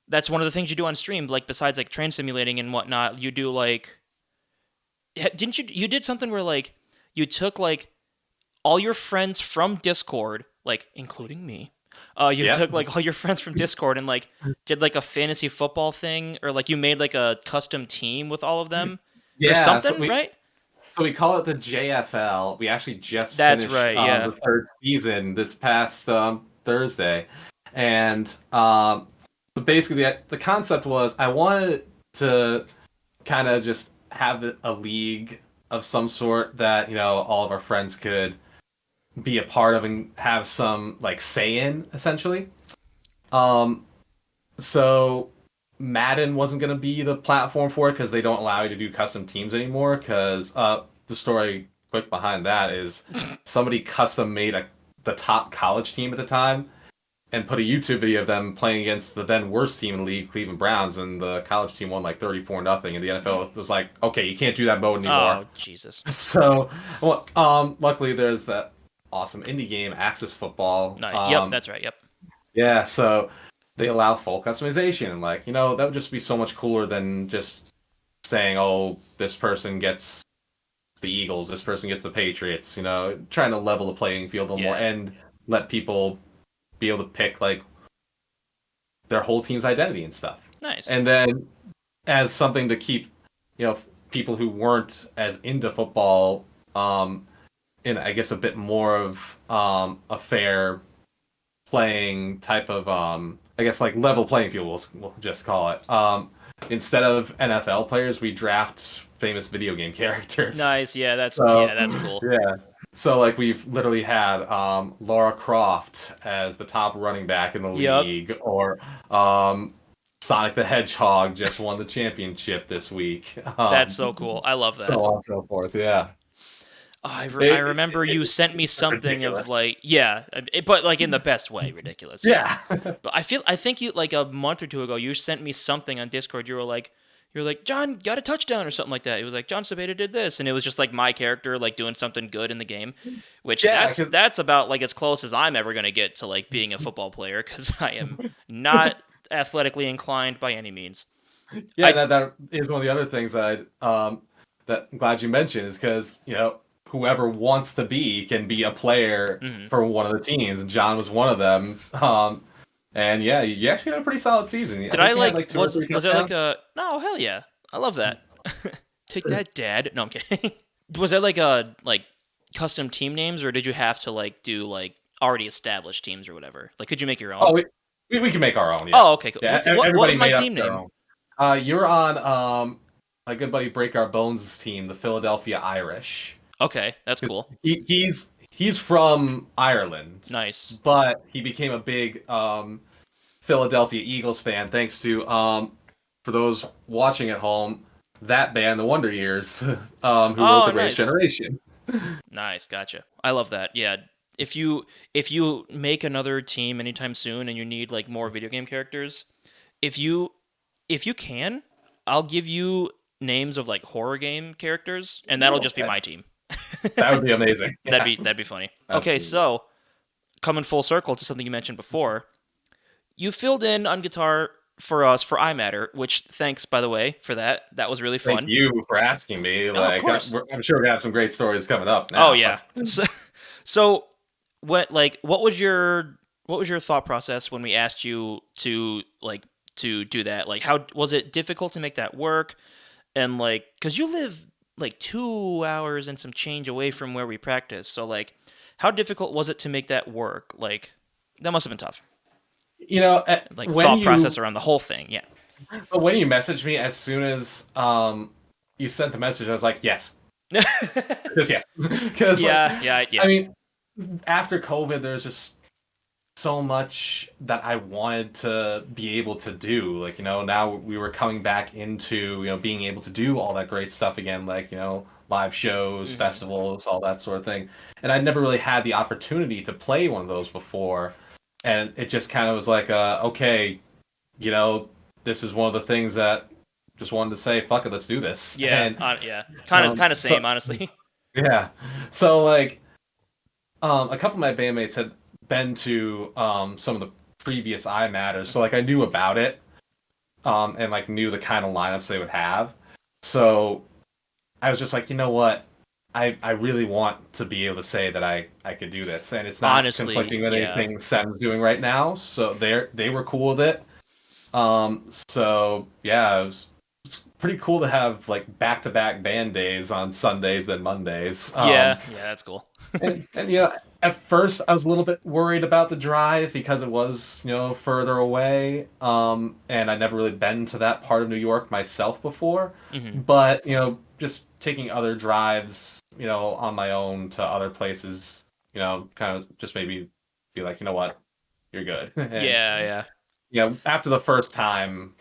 that's one of the things you do on stream. Like besides like train simulating and whatnot, you do like, didn't you did something where like you took like all your friends from Discord, like including me. You Yep. took like all your friends from Discord and like did like a fantasy football thing, or like you made like a custom team with all of them, or Yeah. something, right? So we call it the JFL. We actually just That's finished right. Yeah. the third season this past Thursday, and so basically the concept was I wanted to kind of just have a league of some sort that all of our friends could be a part of and have some like say in essentially. Um, so Madden wasn't going to be the platform for it because they don't allow you to do custom teams anymore. Because the story quick behind that is somebody custom made the top college team at the time and put a YouTube video of them playing against the then worst team in the league, Cleveland Browns, and the college team won like 34-0. And the NFL was like, okay, you can't do that mode anymore. Oh, Jesus. So, well, luckily there's that awesome indie game, Axis Football. No, yep, that's right. Yep. Yeah, so they allow full customization, and like, that would just be so much cooler than just saying, oh, this person gets the Eagles, this person gets the Patriots, trying to level the playing field a little more and let people be able to pick like their whole team's identity and stuff. Nice. And then as something to keep, people who weren't as into football in I guess a bit more of a fair playing type of I guess like level playing field we'll just call it. Instead of NFL players, we draft famous video game characters. Nice, that's cool. Yeah. So like we've literally had Lara Croft as the top running back in the league, or Sonic the Hedgehog just won the championship this week. That's so cool. I love that. So on and so forth. Yeah. I remember you sent me something ridiculous. Of like, but like in the best way, ridiculous. Yeah. But I think you like a month or two ago, you sent me something on Discord. You were like, John got a touchdown or something like that. It was like John Sabeda did this, and it was just like my character like doing something good in the game, which that's about like as close as I'm ever gonna get to like being a football player because I am not athletically inclined by any means. Yeah, that is one of the other things that that I'm glad you mentioned is because whoever wants to be can be a player for one of the teams, and John was one of them. And yeah, you actually had a pretty solid season. Did I like was there like a no hell yeah, I love that. Take that, Dad. No, I'm kidding. Was there like a custom team names, or did you have to like do like already established teams or whatever? Like, could you make your own? Oh, we can make our own. Yeah. Oh, okay, cool. Yeah, what was my team name? You're on my good buddy Break Our Bones' team, the Philadelphia Irish. Okay, that's cool. He's from Ireland. Nice. But he became a big Philadelphia Eagles fan thanks to, for those watching at home, that band, the Wonder Years, who wrote The Greatest Generation. Nice, gotcha. I love that. Yeah. If you make another team anytime soon and you need like more video game characters, if you can, I'll give you names of like horror game characters, and that'll just be my team. That would be amazing. That'd be funny. Okay, so coming full circle to something you mentioned before, you filled in on guitar for us for iMatter, which thanks by the way for that. That was really fun. Thank you for asking me. Of course. I'm sure we're gonna have some great stories coming up now. Oh yeah. So what was your thought process when we asked you to do that? Like, how was it difficult to make that work? And like, because you live like 2 hours and some change away from where we practice, so like, how difficult was it to make that work? Like, that must have been tough. Like thought process around the whole thing. Yeah. But when you messaged me, as soon as you sent the message, I was like, yes. Just yes. Because yeah. I mean, after COVID, there's just so much that I wanted to be able to do. Like, now we were coming back into, being able to do all that great stuff again, like, live shows, festivals, all that sort of thing. And I'd never really had the opportunity to play one of those before. And it just kind of was like, okay, this is one of the things that just wanted to say, fuck it, let's do this. Yeah, and, kind of same, honestly. Yeah. So, like, a couple of my bandmates had been to some of the previous iMatters, so like I knew about it, and like knew the kind of lineups they would have. So I was just like, you know what, I really want to be able to say that I could do this, and it's not honestly conflicting with anything Sam's doing right now. So they were cool with it. So yeah, it's pretty cool to have like back-to-back band days on Sundays than Mondays. Yeah, that's cool. and at first I was a little bit worried about the drive because it was, further away. And I'd never really been to that part of New York myself before. But, just taking other drives, on my own to other places kind of just maybe be like, you know what, you're good. And Yeah, yeah. after the first time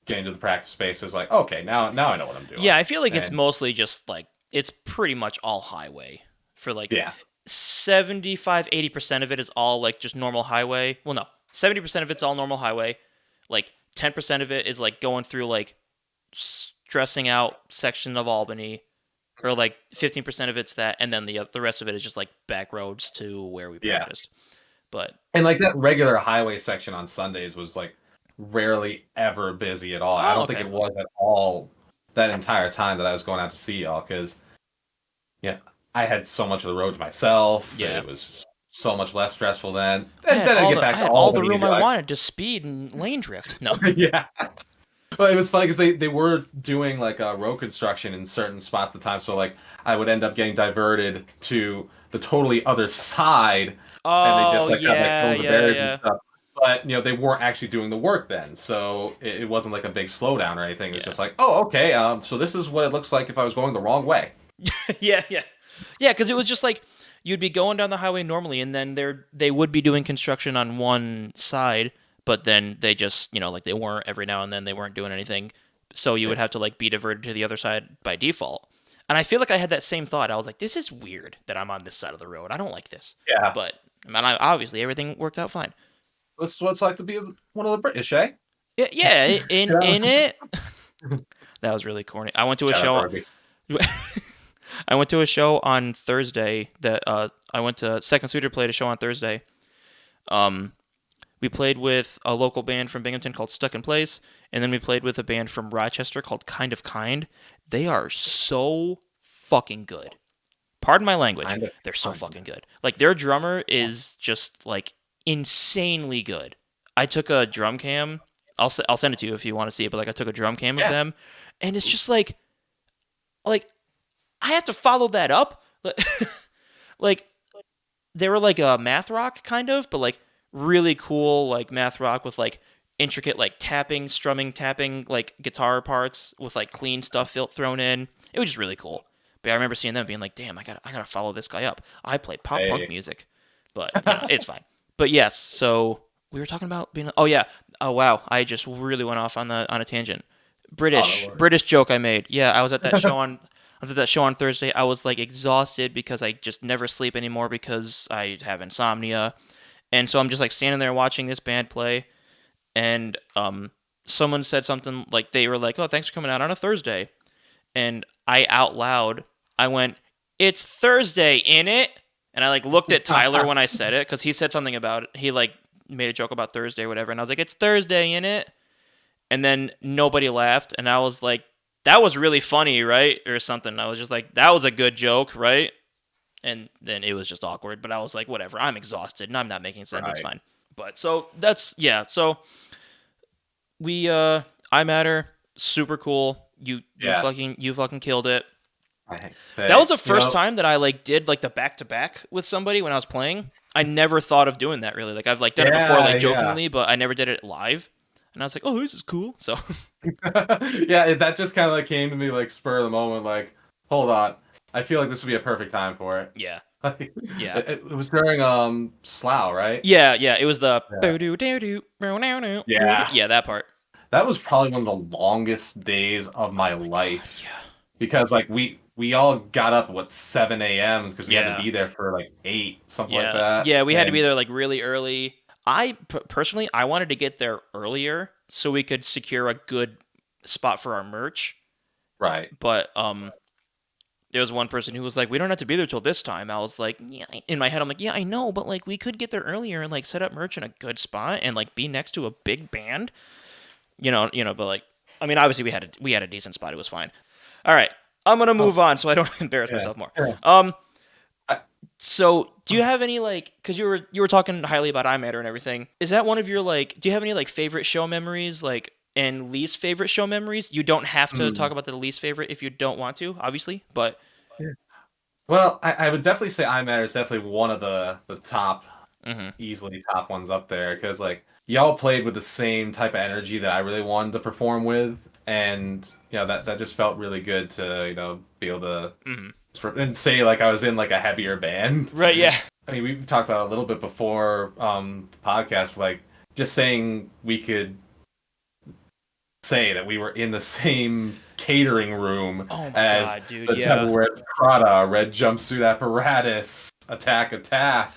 getting to the practice space, it was like, okay, now I know what I'm Yeah, doing. I feel like it's And mostly just like it's pretty much all highway for like yeah, 75-80% of it is all like just normal highway. Well, no. 70% of it's all normal highway. Like 10% of it is like going through like stressing out section of Albany, or like 15% of it's that, and then the rest of it is just like back roads to where we yeah. practiced. But And like that regular highway section on Sundays was like rarely ever busy at all. I oh, don't think okay. it was at all that entire time that I was going out to see y'all because yeah, I had so much of the road to myself. Yeah. It was just so much less stressful then. I And had then I all get the back I to had all the Albany room and I you're like, wanted to speed and lane drift. No. yeah. Well, it was funny because they were doing like road construction in certain spots at the time. So like I would end up getting diverted to the totally other side, and they Oh, just like got like yeah, cones of yeah, barriers and yeah. stuff. But they weren't actually doing the work then, so it wasn't like a big slowdown or anything. It was Yeah. just like, oh, okay, so this is what it looks like if I was going the wrong way. Yeah, yeah. Yeah, cuz it was just like you'd be going down the highway normally, and then they would be doing construction on one side, but then they just, like they weren't every now and then they weren't doing anything. So you would Yeah, have to like be diverted to the other side by default. And I feel like I had that same thought. I was like, this is weird that I'm on this side of the road. I don't like this. yeah. But man, obviously everything worked out fine. This is what it's like to be one of the British, eh? Yeah, yeah, Yeah. in it. That was really corny. I went to a Shout out to show. rugby. I went to a show on Thursday. That I went to Second Suitor played a show on Thursday. Um, we played with a local band from Binghamton called Stuck in Place, and then we played with a band from Rochester called Kind of Kind. They are so fucking good. Pardon my language. Kind of They're so fun. fucking good. Like their drummer is just like insanely good. I took a drum cam. I'll send it to you if you want to see it. But like I took a drum cam of Yeah. them, and it's just like I have to follow that up. Like they were like a math rock kind of, but like really cool like math rock with like intricate like tapping, strumming, tapping like guitar parts with like clean stuff thrown in. It was just really cool. But I remember seeing them being like, "Damn, I gotta follow this guy up." I play pop punk Hey. music, but it's fine. But yes, so we were talking about being. Oh yeah. Oh wow, I just really went off on a tangent. Oh, no British joke I made. Yeah, I was at that show on. I was at that show on Thursday. I was like exhausted because I just never sleep anymore because I have insomnia, and so I'm just like standing there watching this band play, and someone said something like they were like, "Oh, thanks for coming out on a Thursday," and I out loud I went, "It's Thursday, innit?" And I like looked at Tyler when I said it because he said something about it. He like made a joke about Thursday or whatever, and I was like, "It's Thursday, innit?" And then nobody laughed, and I was like, "That was really funny, right?" Or something. I was just like, "That was a good joke, right?" And then it was just awkward. But I was like, "Whatever. I'm exhausted, and I'm not making sense. It's Right. fine." But so that's yeah. So we I matter super cool. Yeah. You fucking killed it. Thanks. That was Hey, the first time that I like did like the back to back with somebody when I was playing. I never thought of doing that really. Like I've like done it before yeah, like yeah. jokingly, but I never did it live. And I was like, "Oh, this is cool." So Yeah, that just kind of like came to me like spur of the moment. Like, hold on, I feel like this would be a perfect time for it. yeah. Like, Yeah. it was during Slough, right? Yeah, yeah. It was the Yeah. Yeah, yeah, that part. that was probably one of the longest days of my Oh my god, life yeah. because like we all got up at what 7 a.m. because we had to Yeah. be there for like 8 something like Yeah. that. Yeah, we had to be And there like really early. Personally, I wanted to get there earlier so we could secure a good spot for our merch, right, but there was one person who was like, "We don't have to be there till this time." I was like, "Yeah." In my head, I'm like, "Yeah, I know, but like we could get there earlier and like set up merch in a good spot and like be next to a big band, But like, I mean, obviously we had a decent spot. It was fine. All right, I'm gonna oh, move on so I don't embarrass yeah, myself more. yeah. Um, I, so do you have any like, because you were talking highly about iMatter and everything? Is that one of your like? Do you have any like favorite show memories like? And least favorite show memories? You don't have to mm, talk about the least favorite if you don't want to, obviously. But yeah. Well, I would definitely say iMatter is definitely one of the top, mhm. easily top ones up there because like y'all played with the same type of energy that I really wanted to perform with, and that just felt really good to be able to Mhm. and say like I was in like a heavier band. Right, yeah. I mean, we talked about it a little bit before the podcast, like just saying we could say that we were in the same catering room Oh my as god, dude, the yeah. Devil Wears Prada, Red Jumpsuit Apparatus, Attack Attack,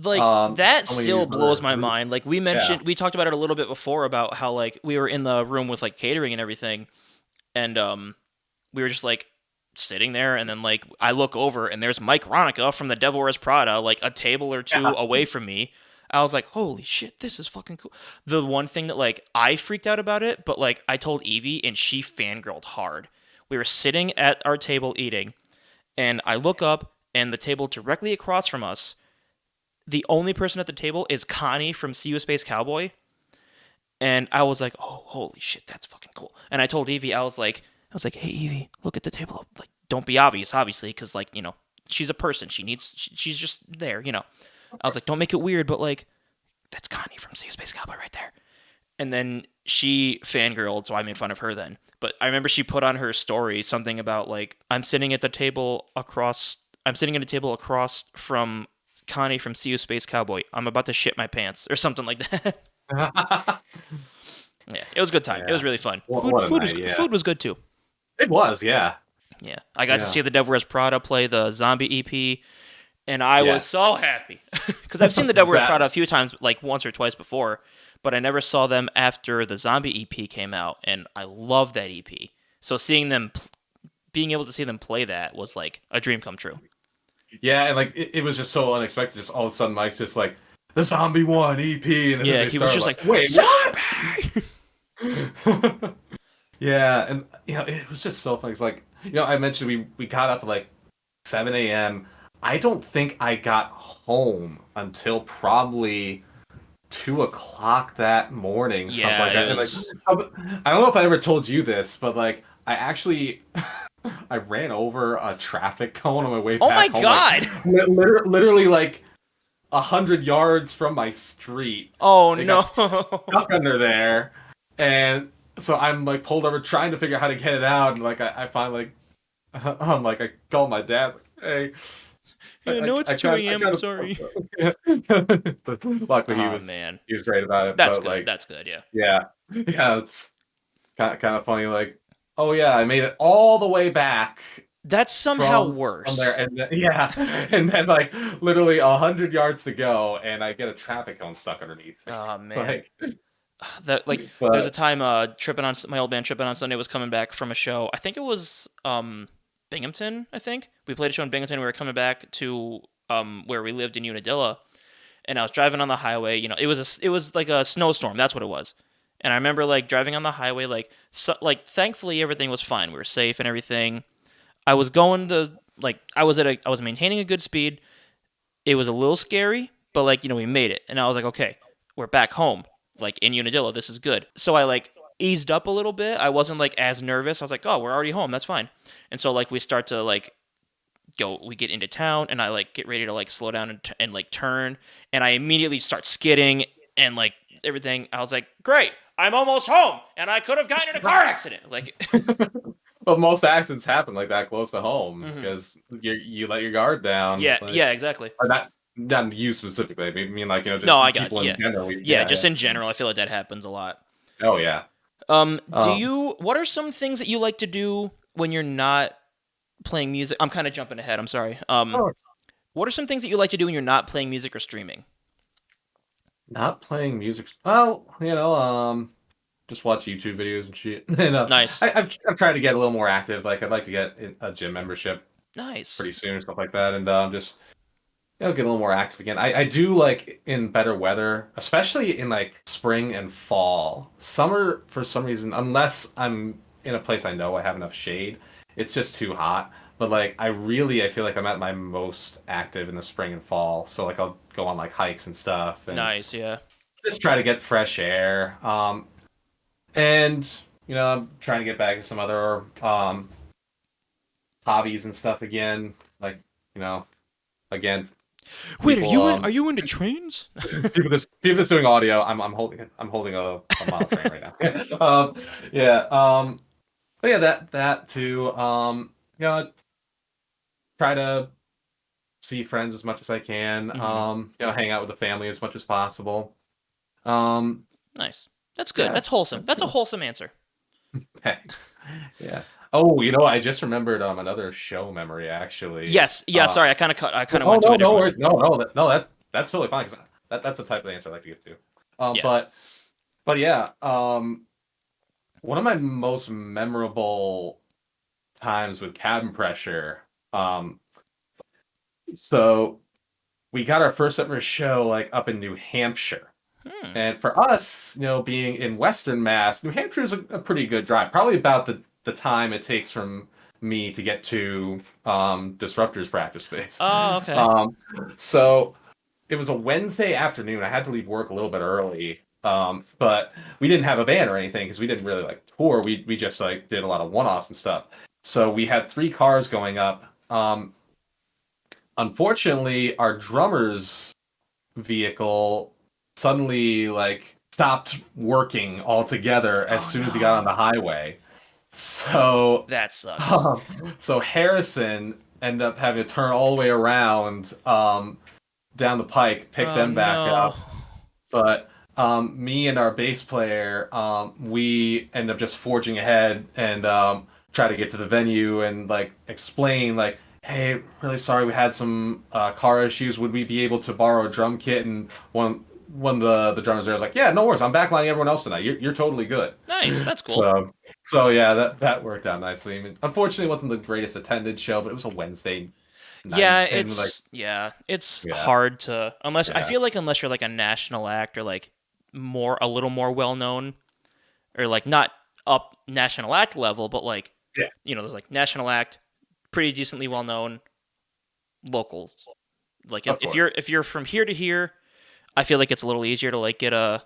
Like that so many of still these blows other my groups. mind. Like Yeah. we talked about it a little bit before about how like we were in the room with like catering and everything, and we were just like sitting there, and then like I look over and there's Mike Ronica from the Devil Wears Prada like a table or two Yeah. away from me. I was like, holy shit, this is fucking cool. The one thing that like I freaked out about it, but like I told Evie and she fangirled hard. We were sitting at our table eating, and I look up and the table directly across from us, the only person at the table is Connie from See You a Space Cowboy. And I was like, oh, holy shit, that's fucking cool. And I told Evie, I was like, hey, Evie, look at the table. Like, don't be obvious, obviously, because, like, you know, she's a person. She's just there, you know. Of I was like, course. don't make it weird, but, like, that's Connie from See You a Space Cowboy right there. And then she fangirled, so I made fun of her then. But I remember she put on her story something about, like, I'm sitting at a table across from Connie from See You Space Cowboy. I'm about to shit my pants, or something like that. Yeah, it was a good time. It Yeah. was really fun. What a night, yeah. Food was good too. It was, yeah. Yeah, I got to Yeah. see the Devil Wears Prada play the Zombie EP, and I was Yes. so happy because I've seen the Devil Wears That Prada a few times, like once or twice before, but I never saw them after the Zombie EP came out, and I love that EP. So being able to see them play that was like a dream come true. yeah, and like it was just so unexpected. Just all of a sudden, Mike's just like the Zombie One EP, and then Yeah, they he was started just like, like wait, Zombie. what? Yeah, and it was just so funny. It's like I mentioned we got up at like 7 a.m. I don't think I got home until probably 2 o'clock that morning, something Yeah, like that. it And like, was. I don't know if I ever told you this, but like, I actually I ran over a traffic cone on my way Oh my back home, like god! literally like 100 yards from my street. Oh It got no! stuck under there, and so I'm like pulled over trying to figure out how to get it out, and like I finally I'm like I called my dad, like, hey. Yeah, no, it's I 2 kind I a.m. I'm kind of sorry. yeah. But luckily Oh man, he was great about it. that's But good. like That's good. Yeah. yeah, yeah, it's kind of funny. Like oh yeah, I made it all the way back That's somehow from there, worse. and then, yeah, and then like literally 100 yards to go, and I get a traffic cone stuck underneath me. Oh man, Like, that like there's a but time tripping on my old band tripping on Sunday was coming back from a show. I think it was Binghamton. I think we played a show in Binghamton. We were coming back to where we lived in Unadilla, and I was driving on the highway. You know, it was like a snowstorm. That's what it was. And I remember like driving on the highway, like thankfully everything was fine. We were safe and everything. I was going to like I was maintaining a good speed. It was a little scary, but like we made it, and I was like, okay, we're back home, like in Unadilla. This is good. So I like eased up a little bit. I wasn't like as nervous. I was like, oh, we're already home. That's fine. And so like we start to like we get into town, and I like get ready to like slow down and like turn, and I immediately start skidding and like everything. I was like, great, I'm almost home, and I could have gotten in a car accident. Like, but most accidents happen like that close to home mhm. because you let your guard down, Yeah, like yeah, exactly. or not you specifically. I mean like No, just I got people in yeah, general. yeah. Yeah, Just yeah. in general, I feel like that happens a lot. Oh yeah. Do Um, you? What are some things that you like to do when you're not playing music? I'm kind of jumping ahead. I'm sorry. oh, What are some things that you like to do when you're not playing music or streaming? not playing music. Well, just watch YouTube videos and shit. And Nice, I've tried to get a little more active. Like I'd like to get a gym membership pretty nice. soon and stuff like that, and just get a little more active again. I do like in better weather, especially in like spring and fall. Summer, for some reason, unless I'm in a place I know I have enough shade, it's just too hot. But like I feel like I'm at my most active in the spring and fall. So like I'll go on like hikes and stuff and Nice, yeah. just try to get fresh air. And I'm trying to get back to some other hobbies and stuff again. Like, you know, again, Wait, people are you into trains? people that's doing audio. I'm holding a model train right now. Yeah. But yeah, that too. Try to see friends as much as I can. Mm-hmm. Hang out with the family as much as possible. Um, Nice. That's good. yeah, That's wholesome. That's a wholesome answer. thanks. Yeah. Oh, I just remembered another show memory actually. Yes. Yeah. Sorry, I kind of cut. I kind of Oh went to no, a no different one. worries. No, that's totally fine because that's the type of answer I like to give to. Um, Yeah. but but yeah, one of my most memorable times with cabin pressure. Um, so we got our first ever show like up in New Hampshire. Hmm. And for us, being in Western Mass, New Hampshire is a pretty good drive. Probably about the time it takes from me to get to Disruptor's practice space. Oh, okay. Um, so it was a Wednesday afternoon. I had to leave work a little bit early. But we didn't have a band or anything because we didn't really like tour. We just like did a lot of one-offs and stuff. So we had three cars going up. Unfortunately, our drummer's vehicle suddenly like stopped working altogether as Oh soon as he got on no. the highway. So, That sucks. so Harrison ended up having to turn all the way around down the pike, pick Oh them back no. up. But me and our bass player, we end up just forging ahead and try to get to the venue and like explain like, hey, really sorry we had some car issues. Would we be able to borrow a drum kit? And one of the drummers there was like, yeah, no worries. I'm backlining everyone else tonight. You're totally good. Nice. That's cool. So so yeah, that worked out nicely. I mean, unfortunately, it wasn't the greatest attended show, but it was a Wednesday Yeah, night, and like it's yeah, hard to unless I yeah, feel like unless you're like a national act or like a little more well known or like not up national act level, but like yeah, there's like national act, pretty decently well known, locals. Like of if course. you're from here to here, I feel like it's a little easier to like get a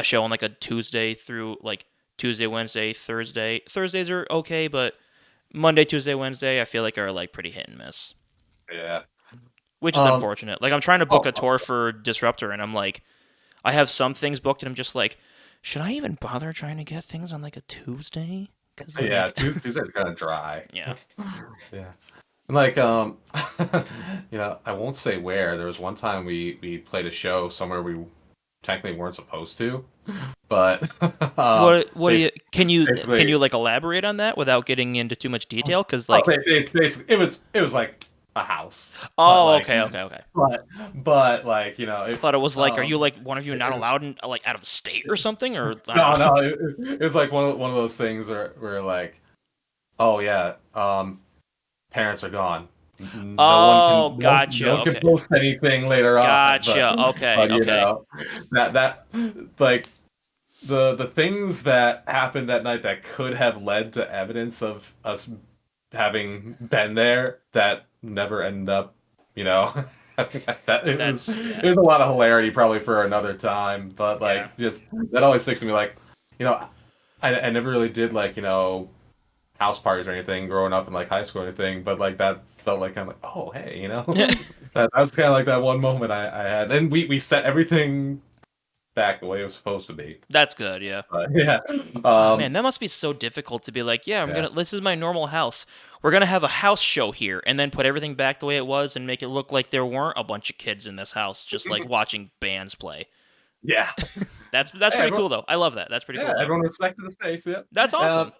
show on like a Tuesday through like Tuesday, Wednesday, Thursday. Thursdays are okay, but Monday, Tuesday, Wednesday, I feel like are like pretty hit and miss, Yeah. which is Um. unfortunate. Like I'm trying to book a Oh, tour for Disruptor, and I'm like, I have some things booked, and I'm just like, should I even bother trying to get things on like a Tuesday? Because yeah. like, Tuesday's kind of dry. yeah. Yeah. And like I won't say where. There was one time we played a show somewhere we technically weren't supposed to, but What do you basically, can basically you like elaborate on that without getting into too much detail? Because oh, like, basically it was like a house, but oh, like okay, okay, okay. but like I thought it was like, are you like one of you it not was allowed in like out of state or something? Or I don't no, know. no, it was like one of those things where like, oh yeah, parents are gone. Oh, No gotcha. one can Okay, post anything later on, gotcha. Okay, but okay. that like the things that happened that night that could have led to evidence of us having been there that never ended up, you know. I think that That's it yeah, was a lot of hilarity probably for another time, but yeah. like just that always sticks to me like, you know, I never really did like, house parties or anything growing up in like high school or anything, but like that felt like kind of like, oh hey, that was kind of like that one moment I had, and we set everything back the way it was supposed to be. That's good. Yeah. But yeah, Oh man, um, that must be so difficult to be like, yeah, I'm yeah, gonna. This is my normal house. We're gonna have a house show here, and then put everything back the way it was, and make it look like there weren't a bunch of kids in this house just like watching bands play. yeah. That's Hey, pretty everyone, cool though. I love that. That's pretty yeah, cool though. everyone respected the space. Yeah, That's um, awesome.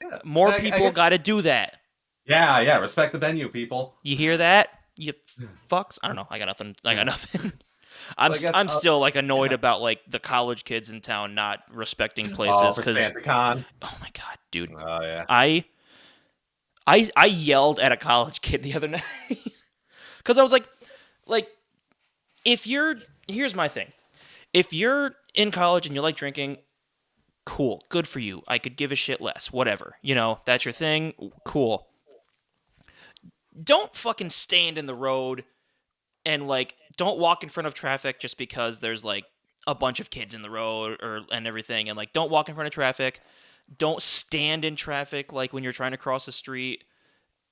yeah. More I people guess got to do that. yeah. Respect the venue, people. You hear that? You fucks. I don't know. I got nothing. I got Yeah. nothing. So I guess I'm still like annoyed yeah. about like the college kids in town not respecting Oh, places for because SantaCon. oh my god, dude, Oh yeah. I I yelled at a college kid the other night because I was like if you're here's my thing, if you're in college and you like drinking, cool, good for you. I could give a shit less, whatever. That's your thing, cool. Don't fucking stand in the road and like don't walk in front of traffic just because there's like a bunch of kids in the road or and everything, and like don't walk in front of traffic. Don't stand in traffic like when you're trying to cross the street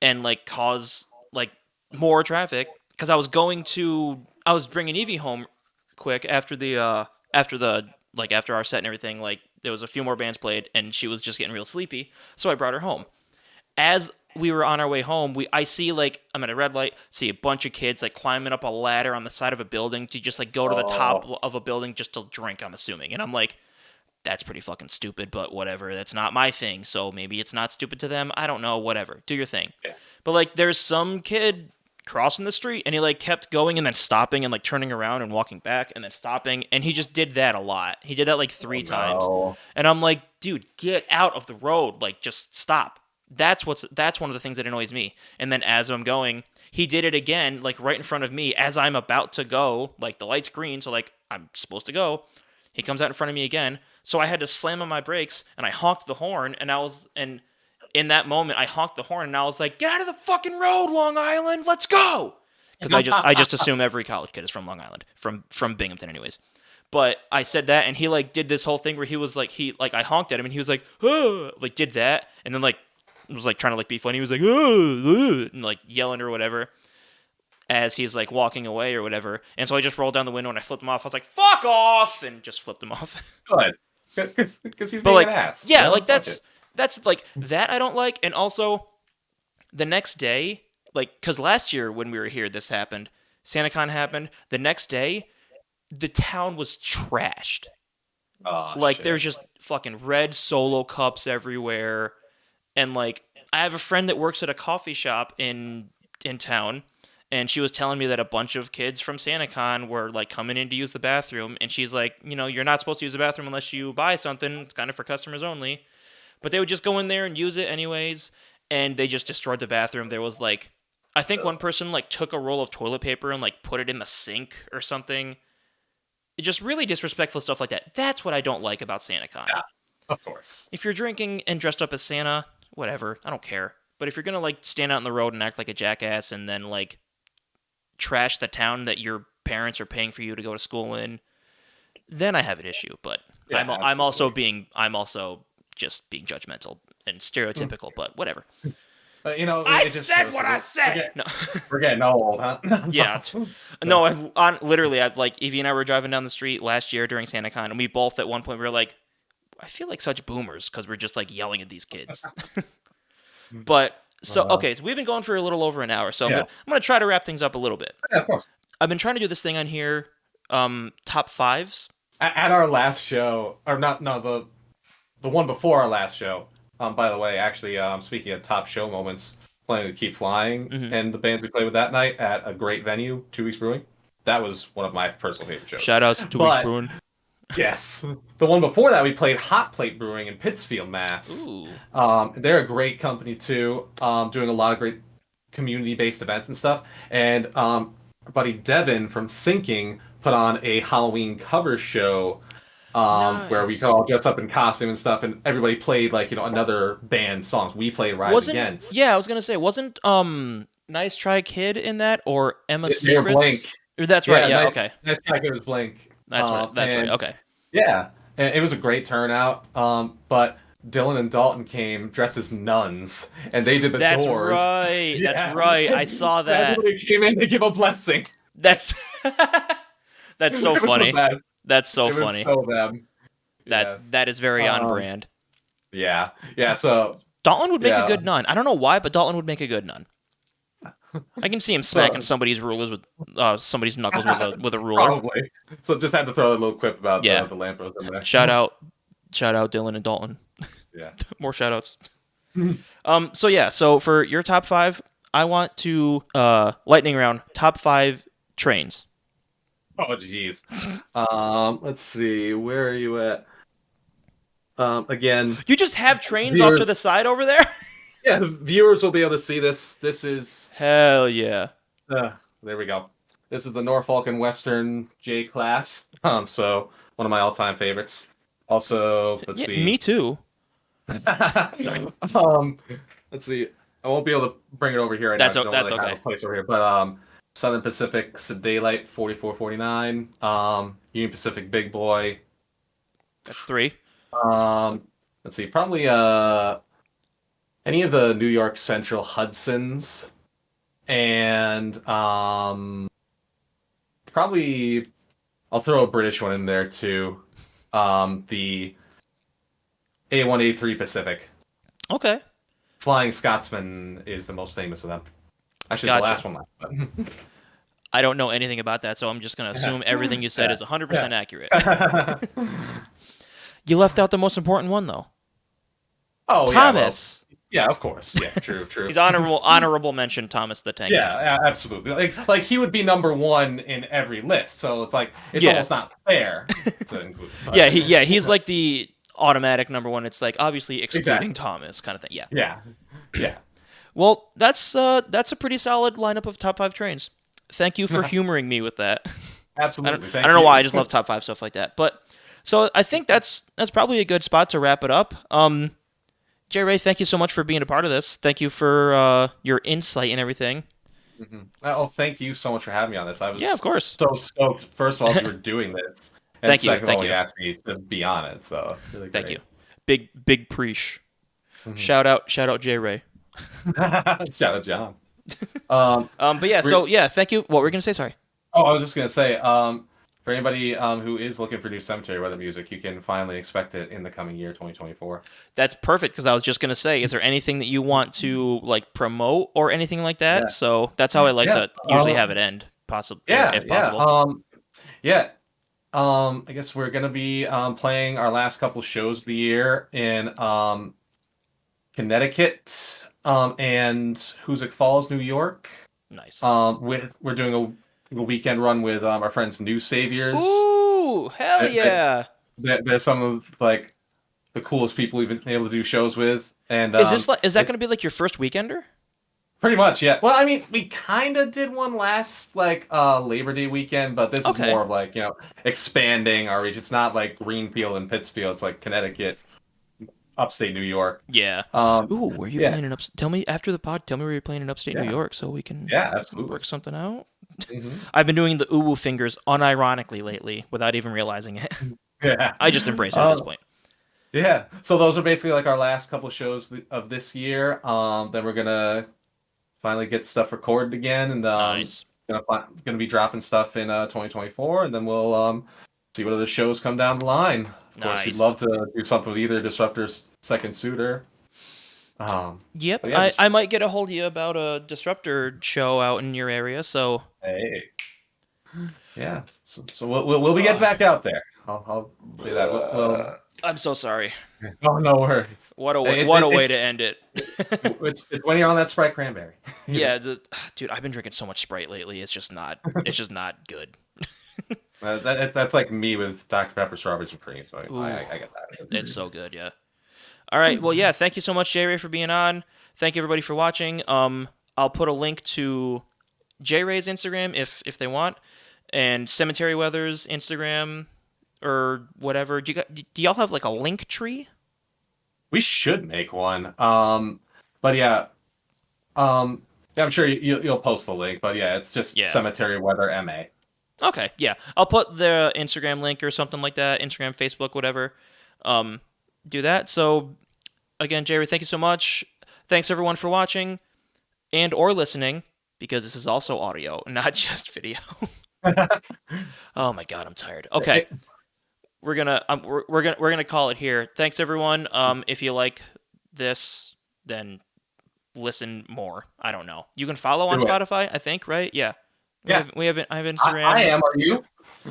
and like cause like more traffic because I was bringing Evie home quick after the like after our set and everything. Like there was a few more bands played and she was just getting real sleepy, so I brought her home. as we were on our way home, I see like I'm at a red light, see a bunch of kids like climbing up a ladder on the side of a building to just like go to the top Oh, of a building just to drink, I'm assuming. And I'm like, that's pretty fucking stupid, but whatever. That's not my thing. So maybe it's not stupid to them. I don't know, whatever. Do your thing. yeah. But like there's some kid crossing the street and he like kept going and then stopping and like turning around and walking back and then stopping, and he just did that a lot. He did that like Oh 3 times. no. And I'm like, dude, get out of the road. Like just stop. That's one of the things that annoys me. And then as I'm going, he did it again, like right in front of me as I'm about to go, like the light's green, so like I'm supposed to go. He comes out in front of me again. So I had to slam on my brakes and I honked the horn, and in that moment I honked the horn and I was like, "Get out of the fucking road, Long Island. Let's go." Cuz I just assume every college kid is from Long Island, from Binghamton anyways. But I said that and he like did this whole thing where he was like I honked at him and he was like, "Oh," like did that and then like was like trying to like be funny. He was like, "Oh," and like yelling or whatever as he's like walking away or whatever. And so I just rolled down the window and I flipped him off. I was like, "Fuck off," and just flipped him off. Good. Because he's But being an like, ass. yeah, Yeah, like fuck it. that's like that I don't like. And also the next day, like, because last year when we were here, this happened. SantaCon happened. The next day, the town was trashed. Oh Like, there's shit. just fucking red Solo cups everywhere, and like, I have a friend that works at a coffee shop in town, and she was telling me that a bunch of kids from SantaCon were like coming in to use the bathroom, and she's like, you're not supposed to use the bathroom unless you buy something. It's kind of for customers only. But they would just go in there and use it anyways, and they just destroyed the bathroom. There was like, I think one person like took a roll of toilet paper and like put it in the sink or something. It just really disrespectful stuff like that. That's what I don't like about SantaCon. Yeah, of course. If you're drinking and dressed up as Santa, whatever, I don't care. But if you're gonna like stand out in the road and act like a jackass and then like trash the town that your parents are paying for you to go to school in, then I have an issue. But Yeah, I'm also just being judgmental and stereotypical. But whatever. But I it just said shows what that I said. No, we're getting old, huh? yeah. No, I've like Evie and I were driving down the street last year during SantaCon, and we both at one point we were like, I feel like such boomers because we're just like yelling at these kids. But so Uh, okay, so we've been going for a little over an hour, so yeah, I'm gonna try to wrap things up a little bit. yeah, of course. I've been trying to do this thing on here, top fives. At our last show, or not, no, the one before our last show. By the way, actually, speaking of top show moments, playing to Keep Flying Mhm. and the bands we played with that night at a great venue, 2 Weeks Brewing. That was one of my personal favorite shows. Shout outs to 2 Weeks But Brewing. yes, the one before that we played Hot Plate Brewing in Pittsfield, Mass. Ooh, They're a great company too, doing a lot of great community-based events and stuff. And our buddy Devin from Sinking put on a Halloween cover show where we nice. could all dress up in costume and stuff, and everybody played like another band's songs. We played Rise Wasn't Against. Yeah, I was gonna say wasn't Nice Try Kid in that or Emma They're Blank. Secrets? That's right. Yeah, Yeah. nice. Okay. Nice track. It was Blank. That's right. And Okay. yeah, and it was a great turnout. But Dylan and Dalton came dressed as nuns, and they did the That's doors. right. Yeah. That's right. I saw that. Everybody came in to give a blessing. That's that's so It was the funny. best. That's so It was funny. so them. That Yes. that is very on Um, brand. Yeah. Yeah. So Dalton would make a yeah. good nun. I don't know why, but Dalton would make a good nun. I can see him smacking somebody's rulers with somebody's knuckles with a ruler. Probably. So just had to throw a little quip about Yeah. the lamppost in there. Shout out Dylan and Dalton. Yeah. More shout outs. So yeah, so for your top five, I want to lightning round top five trains. Oh jeez. Let's see. Where are you at? Again, You just have trains off viewers, to the side over there? yeah, the viewers will be able to see this. This is Hell yeah. there we go. This is the Norfolk and Western J class. So one of my all-time favorites. Also, let's Yeah, see. me too. um, let's see. I won't be able to bring it over here right That's now. 'Cause I don't that's really have okay. a place over here. But Southern Pacific's Daylight 4449. Union Pacific Big Boy. That's three. Let's see. Probably any of the New York Central Hudsons, and probably I'll throw a British one in there too. The A1 A3 Pacific. Okay. Flying Scotsman is the most famous of them. Actually, the Gotcha. last one left. But I don't know anything about that, so I'm just gonna assume everything you said yeah, is 100% accurate. yeah. You left out the most important one though. Oh yeah, well, Thomas. yeah, of course, yeah, true, true. He's honorable mention Thomas the Tank Engine. Yeah, absolutely. Like he would be number one in every list, so it's like it's Yeah. almost not fair to include. Yeah, But he's like the automatic number one. It's like obviously excluding exactly. Thomas kind of thing. Yeah. Yeah, yeah. Well, that's a pretty solid lineup of top 5 trains. Thank you for humoring me with that. Absolutely. I Thank don't know why I you. just love top 5 stuff like that. But so I think that's probably a good spot to wrap it up. JaeXRey, thank you so much for being a part of this. Thank you for your insight and everything. Oh, thank you so much for having me on this. I was Yeah, of course. so stoked. First of all, you were doing this, and Thank you. second of Thank all, you you. asked me to be on it. So really Thank great. you. Big preach. Mhm. Shout out JaeXRey. Shout out, John. Um, But yeah, so yeah, thank you. What were we gonna say? Sorry. Oh, I was just gonna say, for anybody who is looking for new cemetery weather music, you can finally expect it in the coming year, 2024. That's perfect because I was just gonna say, is there anything that you want to like promote or anything like that? Yeah, So that's how I like yeah, to usually have it end, possible yeah, if yeah, possible. yeah. I guess we're gonna be playing our last couple shows of the year in Connecticut and Hoosick Falls, New York. Nice. We're doing a weekend run with our friends New Saviors. Ooh, hell yeah! They're some of like the coolest people we've been able to do shows with, and Is that it's gonna be like your first weekender? pretty much, yeah. Well, I mean, we kind of did one last like Labor Day weekend, but this is Okay. more of like expanding our reach. It's not like Greenfield and Pittsfield. It's like Connecticut, upstate New York. Yeah. Um, Ooh, where are you yeah, playing in Tell me after the pod. Tell me where you're playing in upstate New yeah, York so we can yeah, absolutely. work something out. Hmm. I've been doing the uwu fingers unironically lately without even realizing it. Yeah. I just embrace it at this point. Yeah. So those are basically like our last couple of shows of this year. Then we're gonna finally get stuff recorded again, and Nice. gonna be dropping stuff in 2024, and then we'll see what other shows come down the line. Of course, we'd Nice. love to do something with either Disruptor's Second Suitor. Yep, But yeah, just I might get a hold of you about a disruptor show out in your area. So, hey, yeah. So we'll be getting back out there. I'll say that. I'm so sorry. Oh, no worries. What a It, what it, a way it's, to end it. it's when you're on that Sprite cranberry. Yeah, dude, I've been drinking so much Sprite lately. It's just not good. That's like me with Dr. Pepper Strawberry Supreme. So Ooh, I get that. it's so good. Yeah. All right. Well, yeah. Thank you so much, JaeXRey, for being on. Thank you everybody for watching. I'll put a link to JaeXRey's Instagram if they want, and Cemetery Weather's Instagram or whatever. Do y'all have like a link tree? We should make one. But yeah, I'm sure you'll post the link. But yeah, it's just Yeah. Cemetery Weather MA. Okay. Yeah. I'll put the Instagram link or something like that. Instagram, Facebook, whatever. Do that. So again, JaeXRey, thank you so much. Thanks everyone for watching and or listening because this is also audio, not just video. Oh my god, I'm tired. Okay, we're gonna call it here. Thanks everyone. If you like this, then listen more. I don't know. You can follow on Do it. Spotify, I think, right? Yeah. Yeah. I have Instagram. I am. Are you?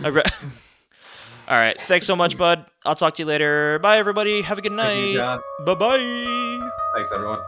All right. Thanks so much, bud. I'll talk to you later. Bye, everybody. Have a good Thank you, night. John. Bye bye. Thanks, everyone.